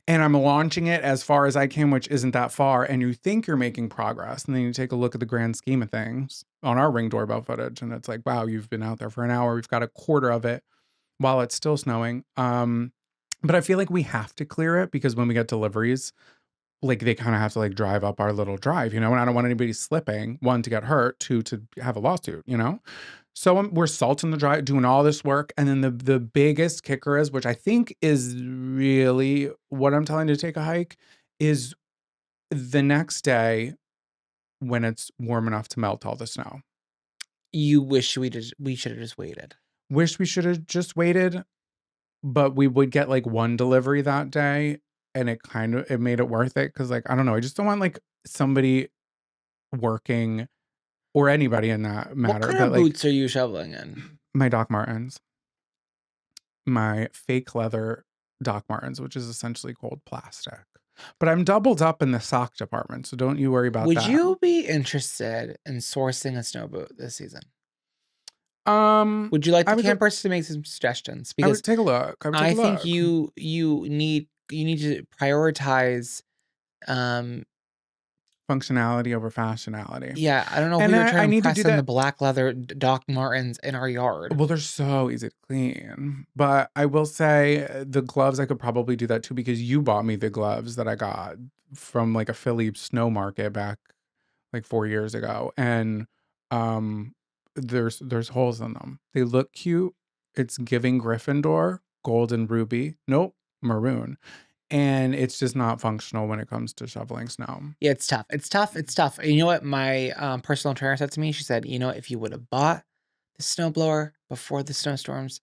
And I'm launching it as far as I can, which isn't that far. And you think you're making progress. And then you take a look at the grand scheme of things on our Ring doorbell footage. And it's like, wow, you've been out there for an hour. We've got a quarter of it while it's still snowing. But I feel like we have to clear it because when we get deliveries, like they kind of have to like drive up our little drive, you know, and I don't want anybody slipping, one, to get hurt, two, to have a lawsuit, you know? So we're salting the drive, doing all this work. And then the biggest kicker is, which I think is really what I'm telling you to take a hike, is the next day when it's warm enough to melt all the snow. You wish we should have just waited. Wish we should have just waited, but we would get like one delivery that day and it made it worth it. Cause like, I don't know. I just don't want like somebody working or anybody in that matter. What kind of boots are you shoveling in? My Doc Martens, my fake leather Doc Martens, which is essentially cold plastic. But I'm doubled up in the sock department, so don't you worry about that. Would you be interested in sourcing a snow boot this season? Would you like the campers to make some suggestions? I would take a look. I think you need to prioritize functionality over fashionality. Yeah, I don't know. And we were trying to do press the black leather Doc Martens in our yard. Well, they're so easy to clean. But I will say the gloves, I could probably do that too because you bought me the gloves that I got from like a Philly snow market back like 4 years ago. And there's holes in them. They look cute. It's giving Gryffindor, gold and ruby. Nope, maroon. And it's just not functional when it comes to shoveling snow. Yeah, it's tough. It's tough. And you know what my personal trainer said to me? She said, you know, if you would have bought the snowblower before the snowstorms,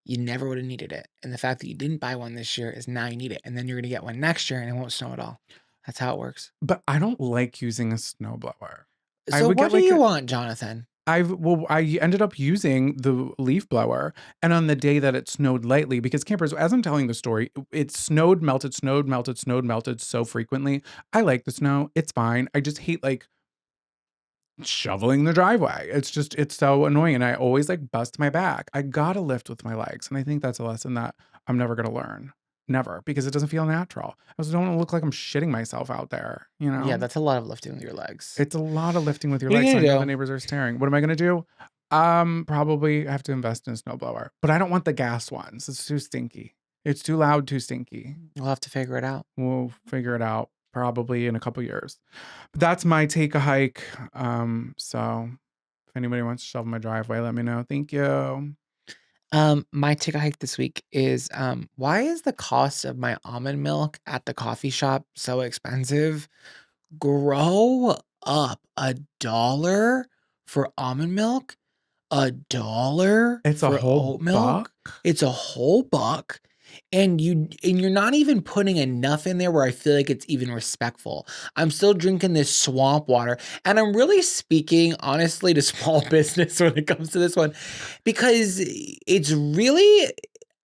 you never would have needed it. And the fact that you didn't buy one this year is now you need it. And then you're going to get one next year and it won't snow at all. That's how it works. But I don't like using a snowblower. So what do you want, Jonathan? I ended up using the leaf blower, and on the day that it snowed lightly, because campers, as I'm telling the story, it snowed, melted so frequently. I like the snow. It's fine. I just hate like shoveling the driveway. It's so annoying. And I always like bust my back. I gotta lift with my legs. And I think that's a lesson that I'm never gonna learn. Never, because it doesn't feel natural. I also don't want to look like I'm shitting myself out there, you know? Yeah, that's a lot of lifting with your legs. It's a lot of lifting with your legs. I know the neighbors are staring. What am I going to do? Probably have to invest in a snowblower, but I don't want the gas ones. It's too stinky. It's too loud, too stinky. We'll have to figure it out. We'll figure it out probably in a couple years. But that's my take a hike. So if anybody wants to shovel my driveway, let me know. Thank you. My take a hike this week is why is the cost of my almond milk at the coffee shop so expensive? Grow up. $1 for almond milk? $1 It's a for whole oat milk? buck. It's a whole buck. And you're not even putting enough in there where I feel like it's even respectful. I'm still drinking this swamp water. And I'm really speaking honestly to small business when it comes to this one. Because it's really,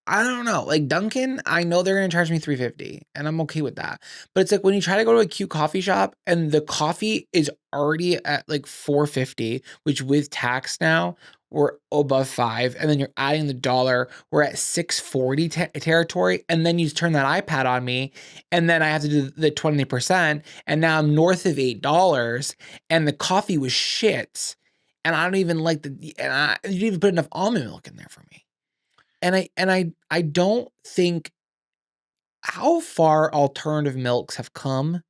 I don't know. Like Dunkin', I know they're gonna charge me $3.50, and I'm okay with that. But it's like when you try to go to a cute coffee shop and the coffee is already at like $4.50, which with tax now we're above $5, and then you're adding the dollar, we're at $6.40 territory, and then you turn that iPad on me, and then I have to do the 20%, and now I'm north of $8, and the coffee was shit, and I don't even like you didn't even put enough almond milk in there for me. And I don't think how far alternative milks have come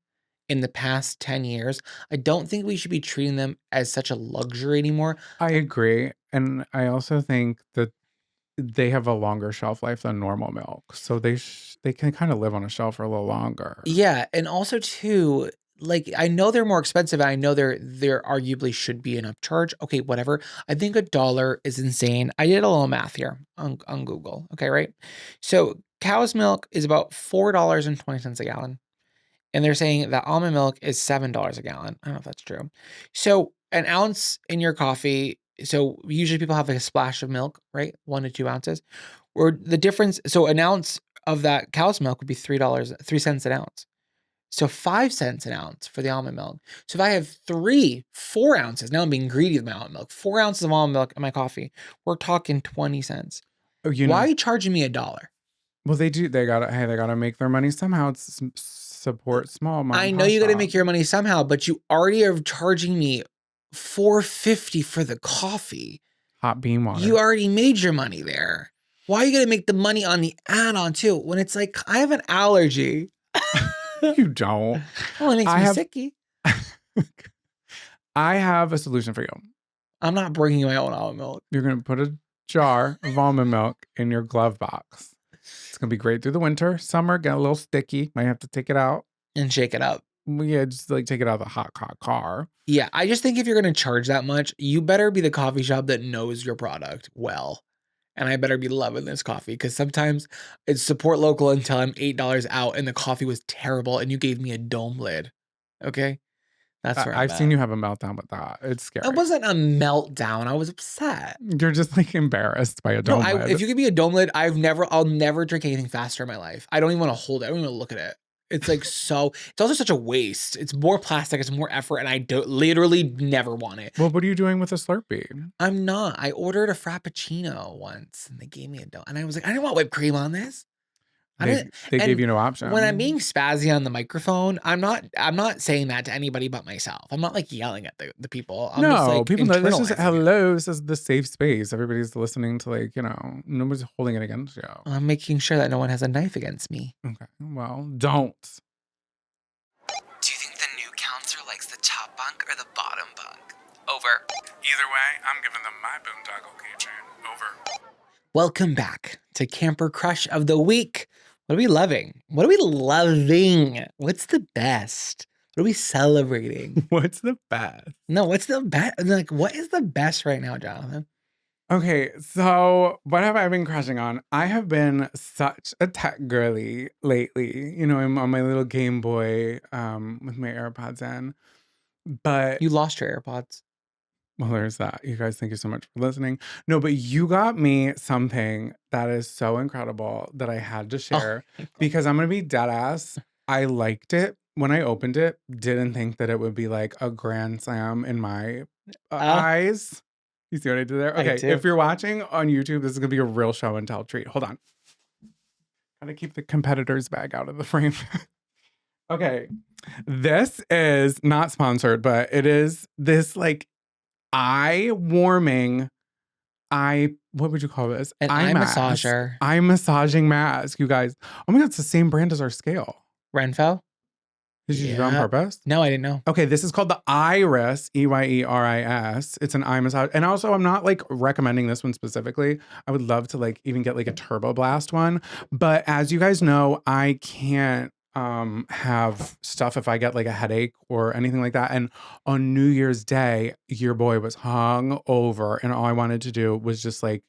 in the past 10 years. I don't think we should be treating them as such a luxury anymore. I agree. And I also think that they have a longer shelf life than normal milk. So they can kind of live on a shelf for a little longer. Yeah, and also too, like I know they're more expensive. And I know there arguably should be an upcharge. Okay, whatever. I think $1 is insane. I did a little math here on Google. Okay, right? So cow's milk is about $4.20 a gallon. And they're saying that almond milk is $7 a gallon. I don't know if that's true. So an ounce in your coffee. So usually people have like a splash of milk, right? 1 to 2 ounces. Or the difference. So an ounce of that cow's milk would be $3.03 an ounce. So 5 cents an ounce for the almond milk. So if I have 4 ounces, now I'm being greedy with my almond milk, 4 ounces of almond milk in my coffee, we're talking 20 cents. Oh, Why are you charging me $1? Well, they do. They gotta make their money somehow. It's support small. I know you got to make your money somehow, but you already are charging me $4.50 for the coffee. Hot bean water. You already made your money there. Why are you gonna make the money on the add-on too? When it's like I have an allergy. You don't. Well, it makes me sicky. I have a solution for you. I'm not bringing my own almond milk. You're gonna put a jar of almond milk in your glove box. It's gonna be great through the winter. Summer, get a little sticky. Might have to take it out And shake it up. Yeah, just like take it out of the hot car. Yeah, I just think if you're gonna charge that much, you better be the coffee shop that knows your product well. And I better be loving this coffee because sometimes it's support local until I'm $8 out and the coffee was terrible and you gave me a dome lid. Okay? That's where I've seen you have a meltdown with that. It's scary. It wasn't a meltdown. I was upset. You're just like embarrassed by a dome lid. If you give me a dome lid, I'll never drink anything faster in my life. I don't even want to hold it. I don't even want to look at it. It's like it's also such a waste. It's more plastic, it's more effort, and I literally never want it. Well, what are you doing with a Slurpee? I'm not. I ordered a Frappuccino once and they gave me a dome. And I was like, I didn't want whipped cream on this. They gave you no option. When I'm being spazzy on the microphone, I'm not saying that to anybody but myself. I'm not like yelling at the people. I'm just, like, people know this is internalizing it. This is the safe space. Everybody's listening to nobody's holding it against you. I'm making sure that no one has a knife against me. Okay. Well, don't. Do you think the new counselor likes the top bunk or the bottom bunk? Over. Either way, I'm giving them my boondoggle keychain. Over. Welcome back to Camper Crush of the Week. What are we loving? What are we loving? What's the best? What are we celebrating? What's the best? No, what's the best? Like, what is the best right now, Jonathan? Okay, so what have I been crushing on? I have been such a tech girly lately. You know, I'm on my little Game Boy with my AirPods in. But you lost your AirPods. Well, there's that. You guys, thank you so much for listening. No, but you got me something that is so incredible that I had to share because I'm going to be dead ass. I liked it when I opened it. Didn't think that it would be like a grand slam in my eyes. You see what I did there? Okay, if you're watching on YouTube, this is going to be a real show and tell treat. Hold on. Gotta keep the competitor's bag out of the frame. Okay, this is not sponsored, but it is this like eye-warming what would you call this? An Eye eye mask. massager. Eye massaging mask, you guys. Oh my God, it's the same brand as our scale. Renfo? Did you do that on Yeah. purpose? No, I didn't know. Okay, this is called the Iris, Eyeris. It's an eye massage. And also, I'm not like recommending this one specifically. I would love to like even get like a Turbo Blast one. But as you guys know, I can't have stuff if I get like a headache or anything like that. And on New Year's Day, your boy was hung over, and all I wanted to do was just like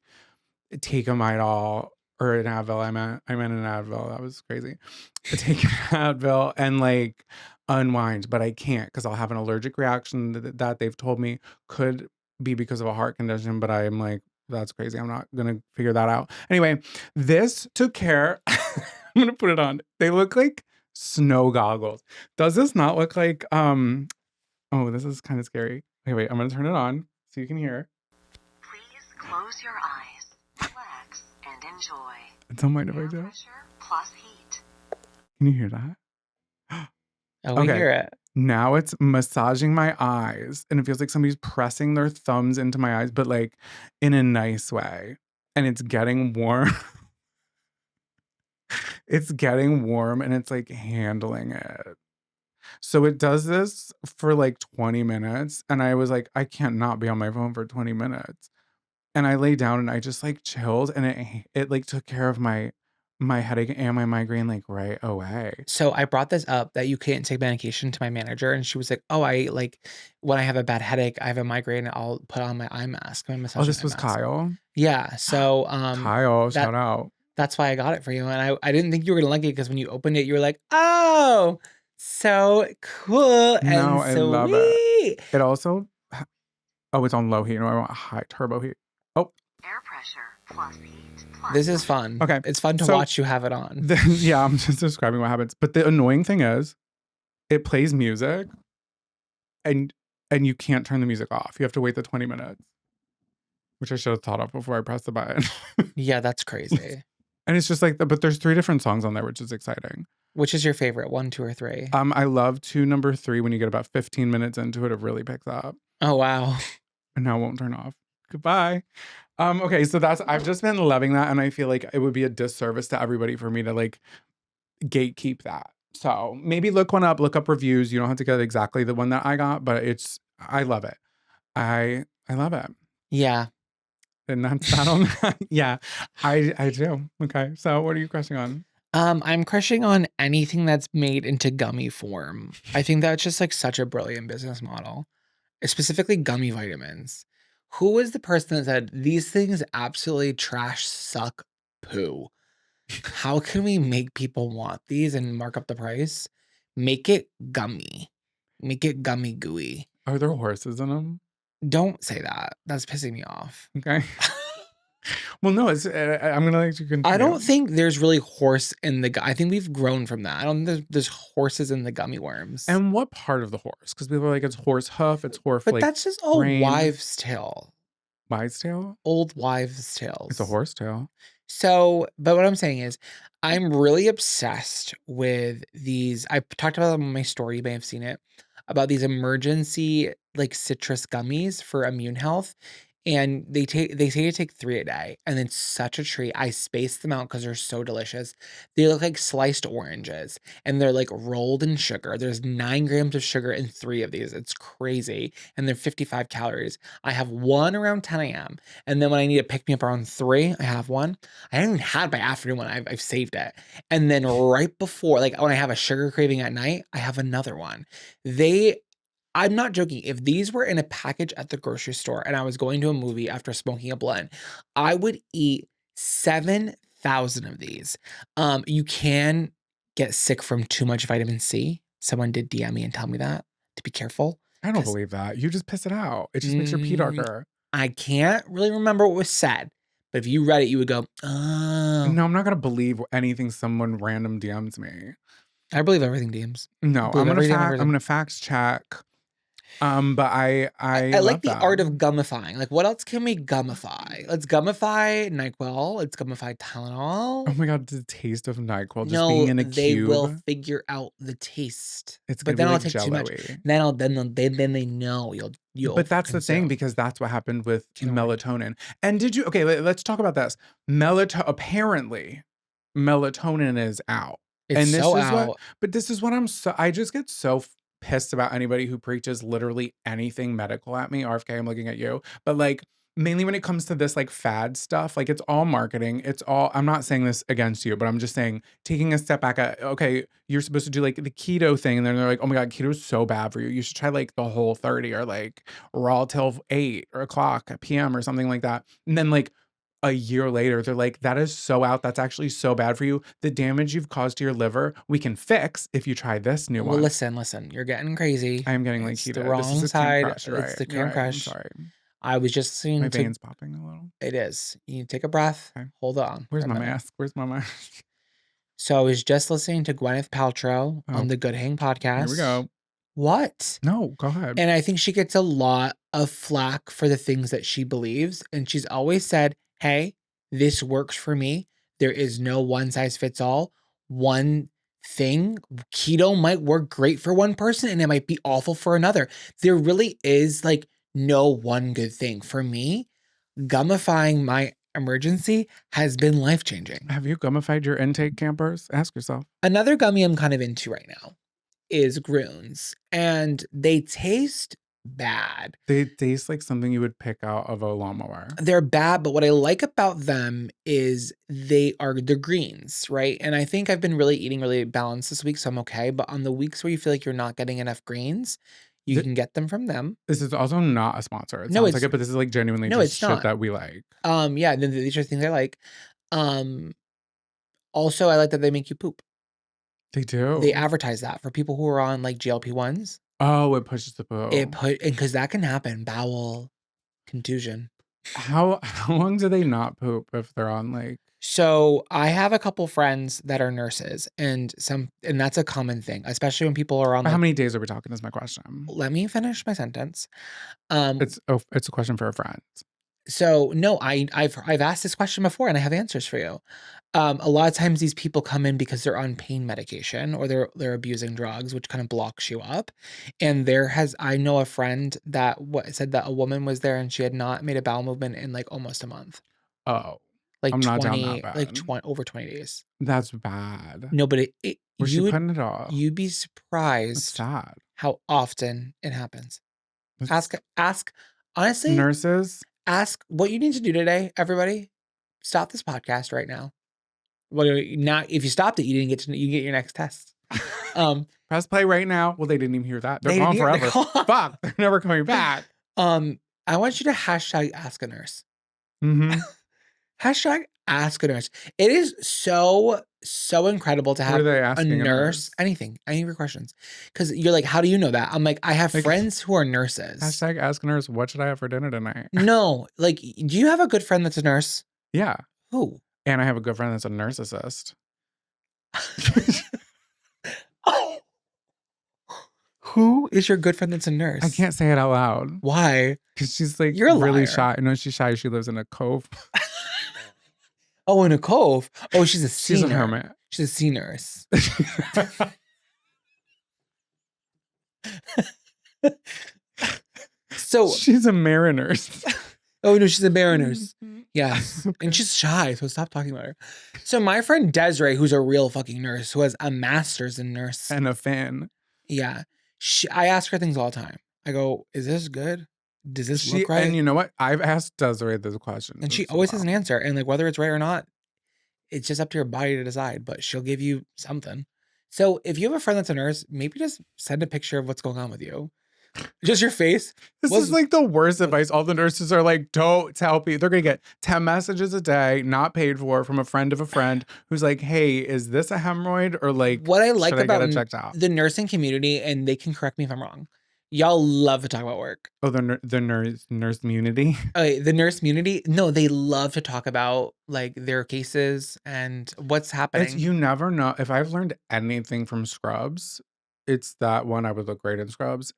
take a Midol or an Advil. I meant an Advil. That was crazy. Take an Advil and like unwind, but I can't because I'll have an allergic reaction that they've told me could be because of a heart condition. But I'm like, that's crazy. I'm not gonna figure that out. Anyway, this took care. I'm gonna put it on. They look like snow goggles. Does this not look like oh, this is kind of scary. Okay, wait, I'm gonna turn it on so you can hear. Please close your eyes, relax, and enjoy. Don't mind if I Air do. pressure plus heat. Can you hear that? Oh, we Okay. hear it. Now it's massaging my eyes, and it feels like somebody's pressing their thumbs into my eyes, but like in a nice way. And it's getting warm. It's getting warm, and it's like handling it. So it does this for like 20 minutes. And I was like, I can't not be on my phone for 20 minutes. And I lay down and I just like chilled, and it like took care of my headache and my migraine like right away. So I brought this up that you can't take medication to my manager, and she was like, "Oh, I like when I have a bad headache, I have a migraine, I'll put on my eye mask, my Oh, massage this eye was mask." Kyle. Yeah. So Kyle, that shout out. that's why I got it for you, and I didn't think you were gonna like it because when you opened it, you were like, "Oh, so cool and No, I love it. sweet." It also, oh, it's on low heat. No, I want high turbo heat. Oh, Air pressure plus heat. Plus This is fun. Okay, It's fun to so- watch you have it on. yeah, I'm just describing what happens. But the annoying thing is, it plays music, and you can't turn the music off. You have to wait the 20 minutes, which I should have thought of before I pressed the button. Yeah, that's crazy. And it's just like, but there's 3 different songs on there, which is exciting. Which is your favorite? 1, 2, or 3? I love number 3. When you get about 15 minutes into it, it really picks up. Oh wow. And now it won't turn off. Goodbye. Okay, so I've just been loving that, and I feel like it would be a disservice to everybody for me to like gatekeep that. So maybe look up reviews. You don't have to get exactly the one that I got, but I love it. I love it. Yeah. And that's that on that. Yeah, I do. Okay, so what are you crushing on? I'm crushing on anything that's made into gummy form. I think that's just like such a brilliant business model, specifically gummy vitamins. Who was the person that said these things absolutely trash suck poo? How can we make people want these and mark up the price? Make it gummy. Make it gummy gooey. Are there horses in them? Don't say that. That's pissing me off. Okay. Well, no, it's. I'm gonna let you continue. I don't think there's really horse in the. I think we've grown from that. I don't think there's horses in the gummy worms. And what part of the horse? Because people are like, it's horse hoof, it's horse. But like, that's just old brain. wives' tale. Wives' tail. Old wives' tales. It's a horse tail. So, but what I'm saying is, I'm really obsessed with these. I talked about them on my story. You may have seen it about these emergency like citrus gummies for immune health. And they say to take 3 a day, and it's such a treat. I space them out because they're so delicious. They look like sliced oranges, and they're like rolled in sugar. There's 9 grams of sugar in 3 of these. It's crazy, and they're 55 calories. I have one around 10 a.m., and then when I need to pick me up around 3, I have one. I haven't even had by afternoon when I've saved it, and then right before, like when I have a sugar craving at night, I have another one. I'm not joking. If these were in a package at the grocery store and I was going to a movie after smoking a blunt, I would eat 7,000 of these. You can get sick from too much vitamin C. Someone did DM me and tell me that to be careful. I don't believe that. You just piss it out. It just makes your pee darker. I can't really remember what was said, but if you read it, you would go, "Oh." No, I'm not gonna believe anything someone random DMs me. I believe everything DMs. No, Believe I'm everything I've gonna written. fact check But I I love like the art of them. gummifying. Like, what else can we gummify? Let's gummify NyQuil. Let's gummify Oh Tylenol. my god, the taste of NyQuil just being No, in a they will cube. figure out the taste. It's But gonna be then I'll like take too much. jello-y. Then they know you'll But that's the thing, consume. because that's what happened with Can't work. melatonin. And did you let's talk about this. Apparently, melatonin is out. It's And so out. this is what I just get so pissed about anybody who preaches literally anything medical at me. RFK, I'm looking at you. But like, mainly when it comes to this like fad stuff, like it's all marketing. I'm not saying this against you, but I'm just saying, taking a step back okay, you're supposed to do like the keto thing. And then they're like, oh my God, keto is so bad for you. You should try like the Whole30 or like raw till 8 or o'clock PM or something like that. And then like a year later, they're like, that is so out. That's actually so bad for you. The damage you've caused to your liver, we can fix if you try this new Well, one. listen. You're getting crazy. I am getting like It's the heated. This wrong is a Camp side. Crush. You're It's right. the You're Camp right. I'm Crush. sorry. I was just My listening to. veins popping a little. It is. You need to take a breath. Okay. Hold on. Where's for a my minute. mask? Where's my mask? So I was just listening to Gwyneth Paltrow Oh. on the Good Hang podcast. Here we go. What? No, go ahead. And I think she gets a lot of flack for the things that she believes. And she's always said, hey, this works for me. There is no one size fits all. One thing, keto might work great for one person and it might be awful for another. There really is like no one good thing. For me, gummifying my emergency has been life changing. Have you gummified your intake, campers? Ask yourself. Another gummy I'm kind of into right now is Groons, and they taste bad. They taste like something you would pick out of a lawnmower. They're bad, but what I like about them is they're greens, right? And I think I've been really eating really balanced this week, so I'm okay. But on the weeks where you feel like you're not getting enough greens, you can get them from them. This is also not a sponsor. It No, sounds like it, but this is like genuinely no, just it's shit not. that we like. Yeah, these are things I like. Also, I like that they make you poop. They do. They advertise that for people who are on like GLP-1s. Oh, it pushes the poo. Because that can happen. Bowel contusion. How long do they not poop if they're on like? So I have a couple friends that are nurses, and that's a common thing, especially when people are on. How many days are we talking? Is my question. Let me finish my sentence. It's a question for a friend. So no, I've asked this question before, and I have answers for you. A lot of times these people come in because they're on pain medication or they're abusing drugs, which kind of blocks you up. And I know a friend that said that a woman was there and she had not made a bowel movement in like almost a month. Oh, Like I'm 20, not down that bad. like 20 over 20 days. That's bad. No, but Was she putting it off? You'd be That's surprised sad. how often it happens. That's Ask honestly, nurses. ask what you need to do today, everybody. Stop this podcast right now. Well, now if you stopped it, you get your next test. Press play right now. Well, they didn't even hear that. They're They gone didn't hear- forever. Fuck, they're never coming back. I want you to hashtag ask a nurse. Mm-hmm. Hashtag ask a nurse. It is so incredible to What have are they a asking nurse. Anything, any of your questions. Because you're like, how do you know that? I'm like, I have Like, friends who are nurses. Hashtag ask a nurse. What should I have for dinner tonight? No, like, do you have a good friend that's a nurse? Yeah. Who? And I have a good friend that's a narcissist. Who is your good friend that's a nurse? I can't say it out loud Why? because she's like You're a really liar. shy. No, she's shy. She lives in a cove. Oh, in a cove. Oh, she's a sea She's a nurse. hermit. She's a sea nurse. So, She's a mariner. oh no, she's a bear nurse. Yes. Okay. And she's shy, so stop talking about her. So my friend Desiree, who's a real fucking nurse, who has a master's in nurse. And a fan. Yeah. I ask her things all the time. I go, is this good? Does this look right? And you know what? I've asked Desiree this question. And she always has an answer. And like whether it's right or not, it's just up to your body to decide, but she'll give you something. So if you have a friend that's a nurse, maybe just send a picture of what's going on with you. Just your face. This is like the worst advice. All the nurses are like, don't tell people. They're going to get 10 messages a day, not paid for, from a friend of a friend who's like, hey, is this a hemorrhoid? Or like, What I like should I get about it checked out? the nursing community, and they can correct me if I'm wrong, y'all love to talk about work. Oh, the nurse community. Okay, the nurse community, no, they love to talk about like their cases and what's happening. You never know. If I've learned anything from Scrubs, it's that one, I would look great in Scrubs.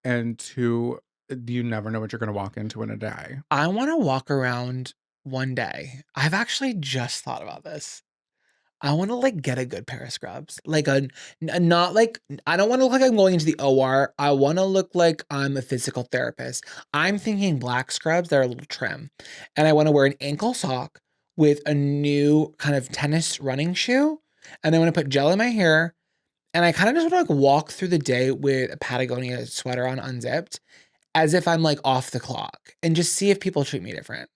and 2, you never know what you're gonna walk into in a day. I want to walk around one day. I've actually just thought about this. I want to like get a good pair of scrubs. Like not like, I don't want to look like I'm going into the OR. I want to look like I'm a physical therapist. I'm thinking black scrubs that are a little trim. And I want to wear an ankle sock with a new kind of tennis running shoe. And I want to put gel in my hair. And I kind of just want to like walk through the day with a Patagonia sweater on unzipped as if I'm like off the clock and just see if people treat me different.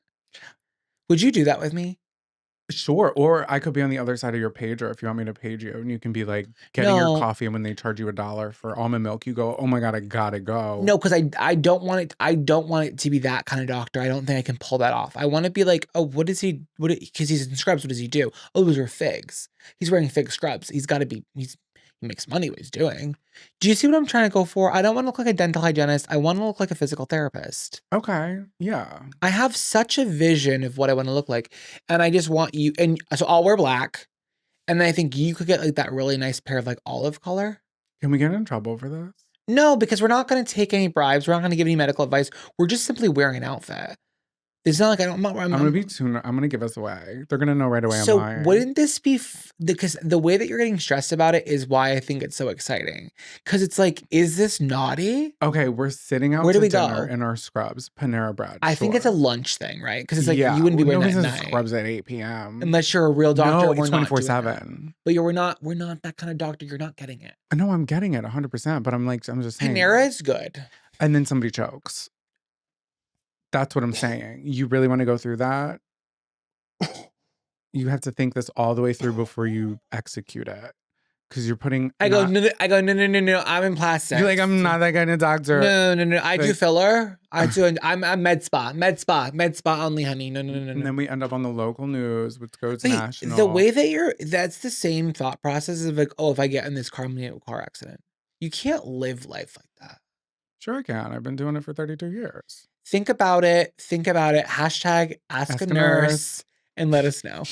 Would you do that with me? Sure, or I could be on the other side of your pager if you want me to page you, and you can be like getting your No. coffee, and when they charge you $1 for almond milk, you go, "Oh my God, I gotta go." No, because I don't want it. I don't want it to be that kind of doctor. I don't think I can pull that off. I want to be like, oh, what is he? Because he's in scrubs. What does he do? Oh, those are figs. He's wearing fig scrubs. He's got to be. He makes money what he's doing. Do you see what I'm trying to go for? I don't want to look like a dental hygienist. I want to look like a physical therapist. Okay, yeah. I have such a vision of what I want to look like, and I just want you. And so I'll wear black, and then I think you could get like that really nice pair of like olive color. Can we get in trouble for this? No, because we're not going to take any bribes. We're not going to give any medical advice. We're just simply wearing an outfit. It's not like I'm gonna give us away. They're gonna know right away. So I'm lying. wouldn't this be because the way that you're getting stressed about it is why I think it's so exciting. Because it's like, is this naughty? Okay, we're sitting out Where do to we dinner go? in our scrubs, Panera Bread. I think it's a sure. lunch thing, right? Because it's like Yeah, you wouldn't be wearing nobody's that in at night. scrubs at 8 p.m. Unless you're a real doctor. No, we're it's not doing 24/7. that. But we're not that kind of doctor. You're not getting it. No, I'm getting it 100%, but I'm just saying. Panera is good. And then somebody chokes. That's what I'm saying. You really want to go through that? You have to think this all the way through before you execute it. Because you're putting. I go, no. I'm in plastic. You're like, I'm not that kind of doctor. No. I do filler. I'm med spa only, honey. No. And then we end up on the local news, which goes Wait, national. the way that that's the same thought process of like, oh, if I get in this car, I'm gonna get a car accident. You can't live life like that. Sure I can. I've been doing it for 32 years. Think about it. Hashtag ask a nurse and let us know.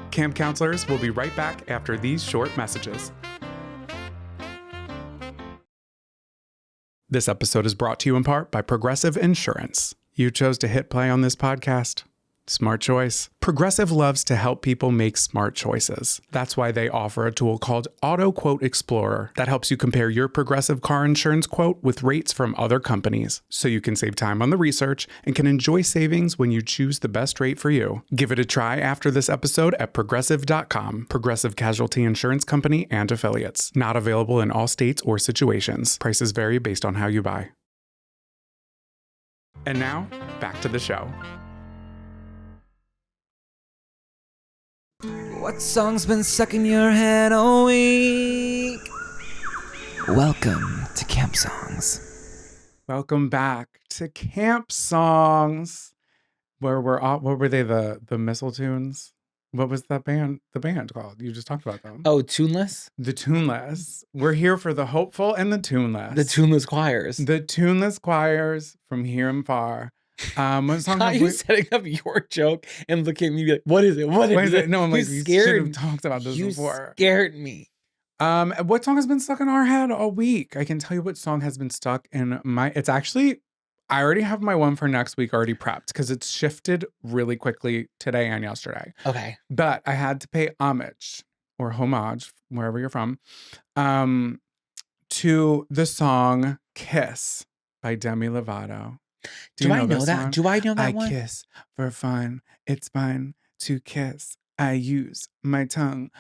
Camp counselors will be right back after these short messages. This episode is brought to you in part by Progressive Insurance. You chose to hit play on this podcast. Smart choice. Progressive loves to help people make smart choices. That's why they offer a tool called Auto Quote Explorer that helps you compare your Progressive car insurance quote with rates from other companies, so you can save time on the research and can enjoy savings when you choose the best rate for you. Give it a try after this episode at Progressive.com. Progressive Casualty Insurance Company and Affiliates. Not available in all states or situations. Prices vary based on how you buy. And now, back to the show. What song's been stuck in your head all week? Welcome to Camp Songs. Welcome back to Camp Songs, where we're all, what were they, the Missile Tunes? What was that band, the band called? You just talked about them. Oh, Tuneless? The Tuneless. We're here for the hopeful and the tuneless. The Tuneless Choirs. The tuneless choirs from here and far. What song Are have you we... setting up your joke and looking at me like, what is it? What is it? No, I'm like, You we should have talked about this before. You scared me. What song has been stuck in our head all week? I can tell you what song has been stuck in my... It's actually... I already have my one for next week already prepped because it's shifted really quickly today and yesterday. Okay. But I had to pay homage, wherever you're from, to the song Kiss by Demi Lovato. Do I know this that? song? Do I know that one? I kiss for fun. It's fun to kiss. I use my tongue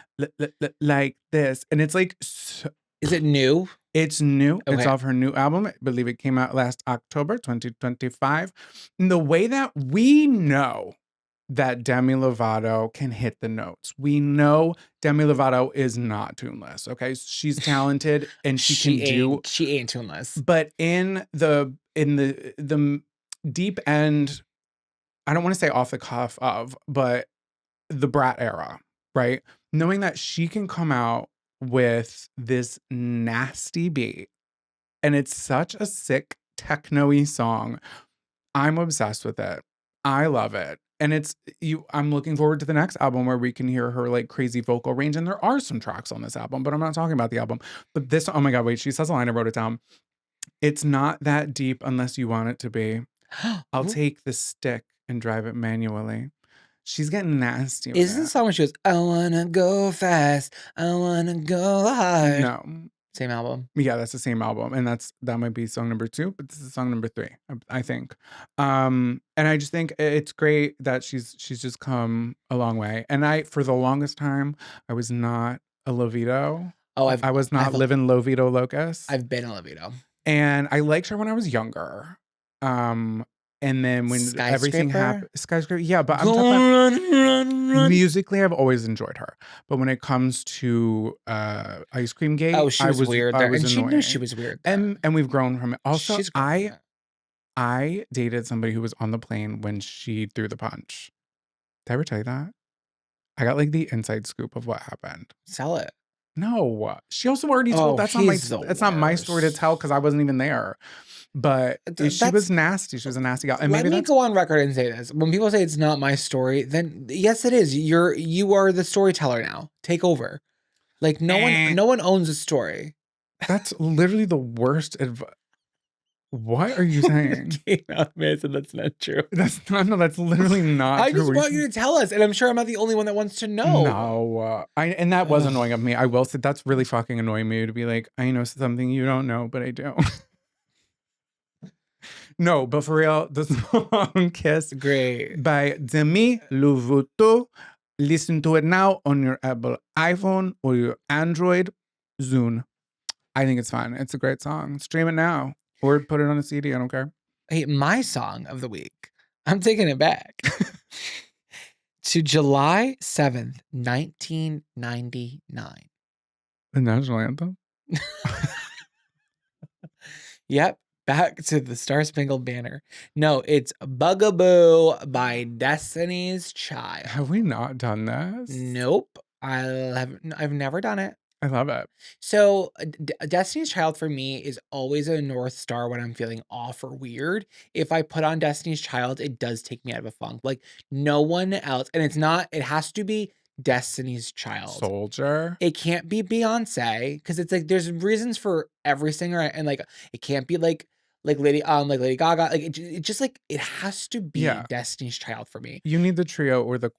like this. And it's like... Is it new? It's new. Okay. It's off her new album. I believe it came out last October, 2025. And the way that we know that Demi Lovato can hit the notes. We know Demi Lovato is not tuneless, okay? She's talented and she ain't tuneless. But in the deep end, I don't want to say off the cuff of, but the Brat era, right? Knowing that she can come out with this nasty beat and it's such a sick techno-y song. I'm obsessed with it. I love it. And I'm looking forward to the next album where we can hear her like crazy vocal range. And there are some tracks on this album, but I'm not talking about the album. But this, oh my God, wait, she says a line, I wrote it down. It's not that deep unless you want it to be. I'll Ooh. take the stick and drive it manually. She's getting nasty with Is this the it. song where she goes, I wanna go fast, I wanna go hard? No. Same album. Yeah, that's the same album. And that might be song number 2, but this is song number 3, I think. And I just think it's great that she's just come a long way. And for the longest time, I was not a Lovato. Oh, I was not living Lovito Locus. I've been a Lovato. And I liked her when I was younger. And then when everything happened, Skyscraper, yeah, but I'm talking about musically, I've always enjoyed her. But when it comes to Ice Cream Gate, Oh, she was weird there. And she knew she was weird there. And we've grown from it. Also, She's grown from it. I dated somebody who was on the plane when she threw the punch. Did I ever tell you that? I got like the inside scoop of what happened. Sell it. No, she also already Oh, told. That's not my story to worst. tell because I wasn't even there. But she was nasty. She was a nasty gal. And Let me go on record and say this: when people say it's not my story, then yes, it is. You are the storyteller now. Take over. Like no one owns a story. That's literally the worst advice. What are you saying? Man, so that's not true. That's literally not I true. just want you to tell us, and I'm sure I'm not the only one that wants to know. No, and that was annoying of me. I will say that's really fucking annoying me to be like, I know something you don't know, but I do. No, but for real, the song Kiss Great. by Demi, Lovato. Listen to it now on your Apple iPhone or your Android Zune. I think it's fun. It's a great song. Stream it now or put it on a CD. I don't care. Hey, my song of the week. I'm taking it back to July 7th, 1999. The national anthem? Yep. Back to the Star Spangled Banner. No, it's Bugaboo by Destiny's Child. Have we not done this? Nope. I've never done it. I love it. So Destiny's Child for me is always a North Star when I'm feeling off or weird. If I put on Destiny's Child, it does take me out of a funk. Like no one else. And it has to be Destiny's Child. Soldier. It can't be Beyonce because it's like there's reasons for every singer and like it can't be like Lady Gaga. Like it just like it has to be Destiny's Child for me. You need the trio or the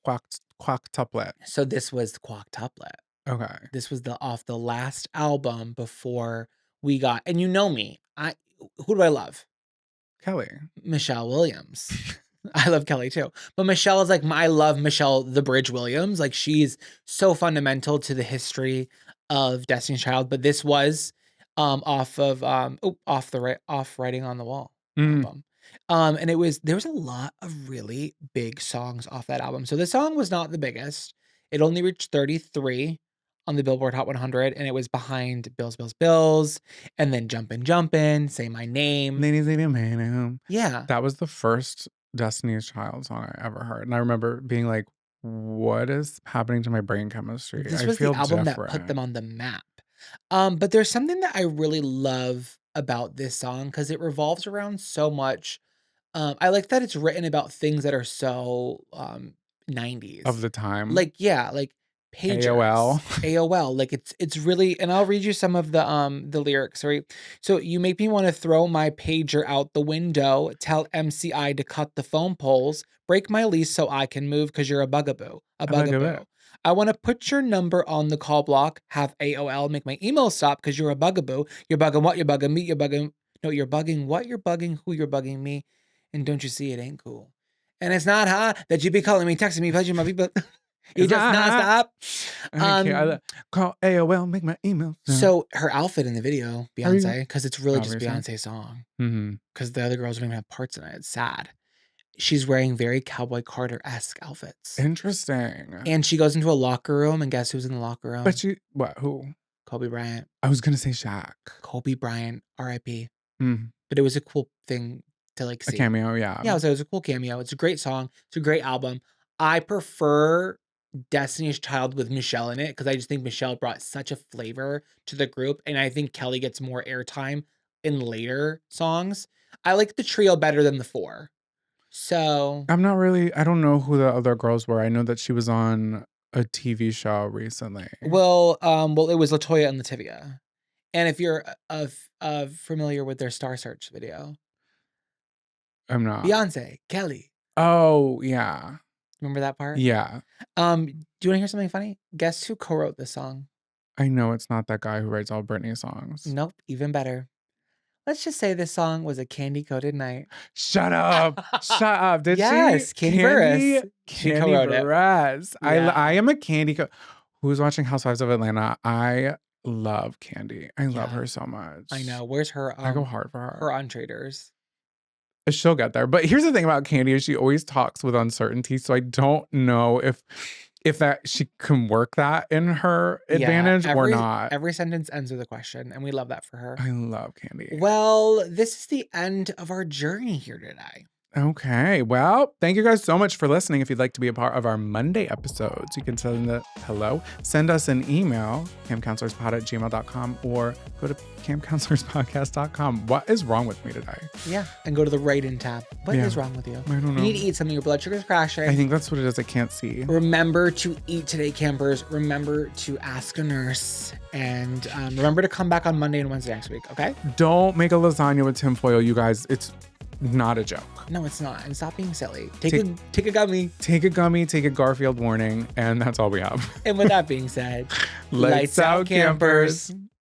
quoctuplet. So this was the quoctuplet. Okay. This was off the last album before we got, and you know me. Who do I love? Kelly. Michelle Williams. I love Kelly too. But Michelle is like I love Michelle the Bridge Williams. Like she's so fundamental to the history of Destiny's Child. But this was off Writing on the Wall album. And there was a lot of really big songs off that album. So the song was not the biggest. It only reached 33 on the Billboard Hot 100, and it was behind Bills, Bills, Bills, and then Jumpin', Jumpin', Say My Name. Ladies, lady, man. Yeah. That was the first Destiny's Child song I ever heard. And I remember being like, what is happening to my brain chemistry? This was the album that put them on the map. But there's something that I really love about this song because it revolves around so much. I like that it's written about things that are so 90s. Of the time. Like, yeah, like pagers. AOL. Like it's really, and I'll read you some of the lyrics. Right. So you make me want to throw my pager out the window, tell MCI to cut the phone poles, break my lease so I can move because you're a bugaboo. A bugaboo. I want to put your number on the call block, have AOL make my email stop because you're a bugaboo. You're bugging what? You're bugging me. You're bugging. No, you're bugging what? You're bugging who? You're bugging me. And don't you see it ain't cool? And it's not hot that you be calling me, texting me, paging my people. You just not stop. Call AOL, make my email. So her outfit in the video, Beyonce, because it's really just Beyonce's song. Because the other girls don't even have parts in it. It's sad. She's wearing very Cowboy Carter-esque outfits. Interesting. And she goes into a locker room, and guess who's in the locker room? But who? Kobe Bryant. I was gonna say Shaq. Kobe Bryant, R.I.P. But it was a cool thing to like see. A cameo, yeah. Yeah, so it was a cool cameo. It's a great song. It's a great album. I prefer Destiny's Child with Michelle in it because I just think Michelle brought such a flavor to the group, and I think Kelly gets more airtime in later songs. I like the trio better than the four. So, I don't know who the other girls were. I know that she was on a TV show recently. well, it was Latoya and Lativia. And if you're familiar with their Star Search video, I'm not. Beyonce, Kelly. Oh, yeah. Remember that part? Yeah. Do you want to hear something funny? Guess who co-wrote this song? I know it's not that guy who writes all Britney songs. Nope, even better. Let's just say this song was a candy-coated night. Shut up. Shut up. Did Yes, she? Candy Burris. She Candy co-wrote it. Burris. Yeah. I am a Candy. Who's watching Housewives of Atlanta? I love Candy. I love her so much. I know. Where's her? I go hard for her. Her on Traders. She'll get there. But here's the thing about Candy is she always talks with uncertainty. So I don't know if that she can work that in her advantage or not. Every sentence ends with a question, and we love that for her. I love Candy. Well, this is the end of our journey here today. Okay. Well, thank you guys so much for listening. If you'd like to be a part of our Monday episodes, you can send us an email, campcounselorspod@gmail.com, or go to campcounselorspodcast.com. What is wrong with me today? Yeah. And go to the write-in tab. What is Yeah. wong with you? I don't know. You need to eat something. Your blood sugar's crashing. I think that's what it is. I can't see. Remember to eat today, campers. Remember to ask a nurse. And remember to come back on Monday and Wednesday next week, okay? Don't make a lasagna with tinfoil, you guys. It's not a joke. No, it's not. And stop being silly. Take a gummy. Take a gummy, take a Garfield warning, and that's all we have. And with that being said, Lights out, campers.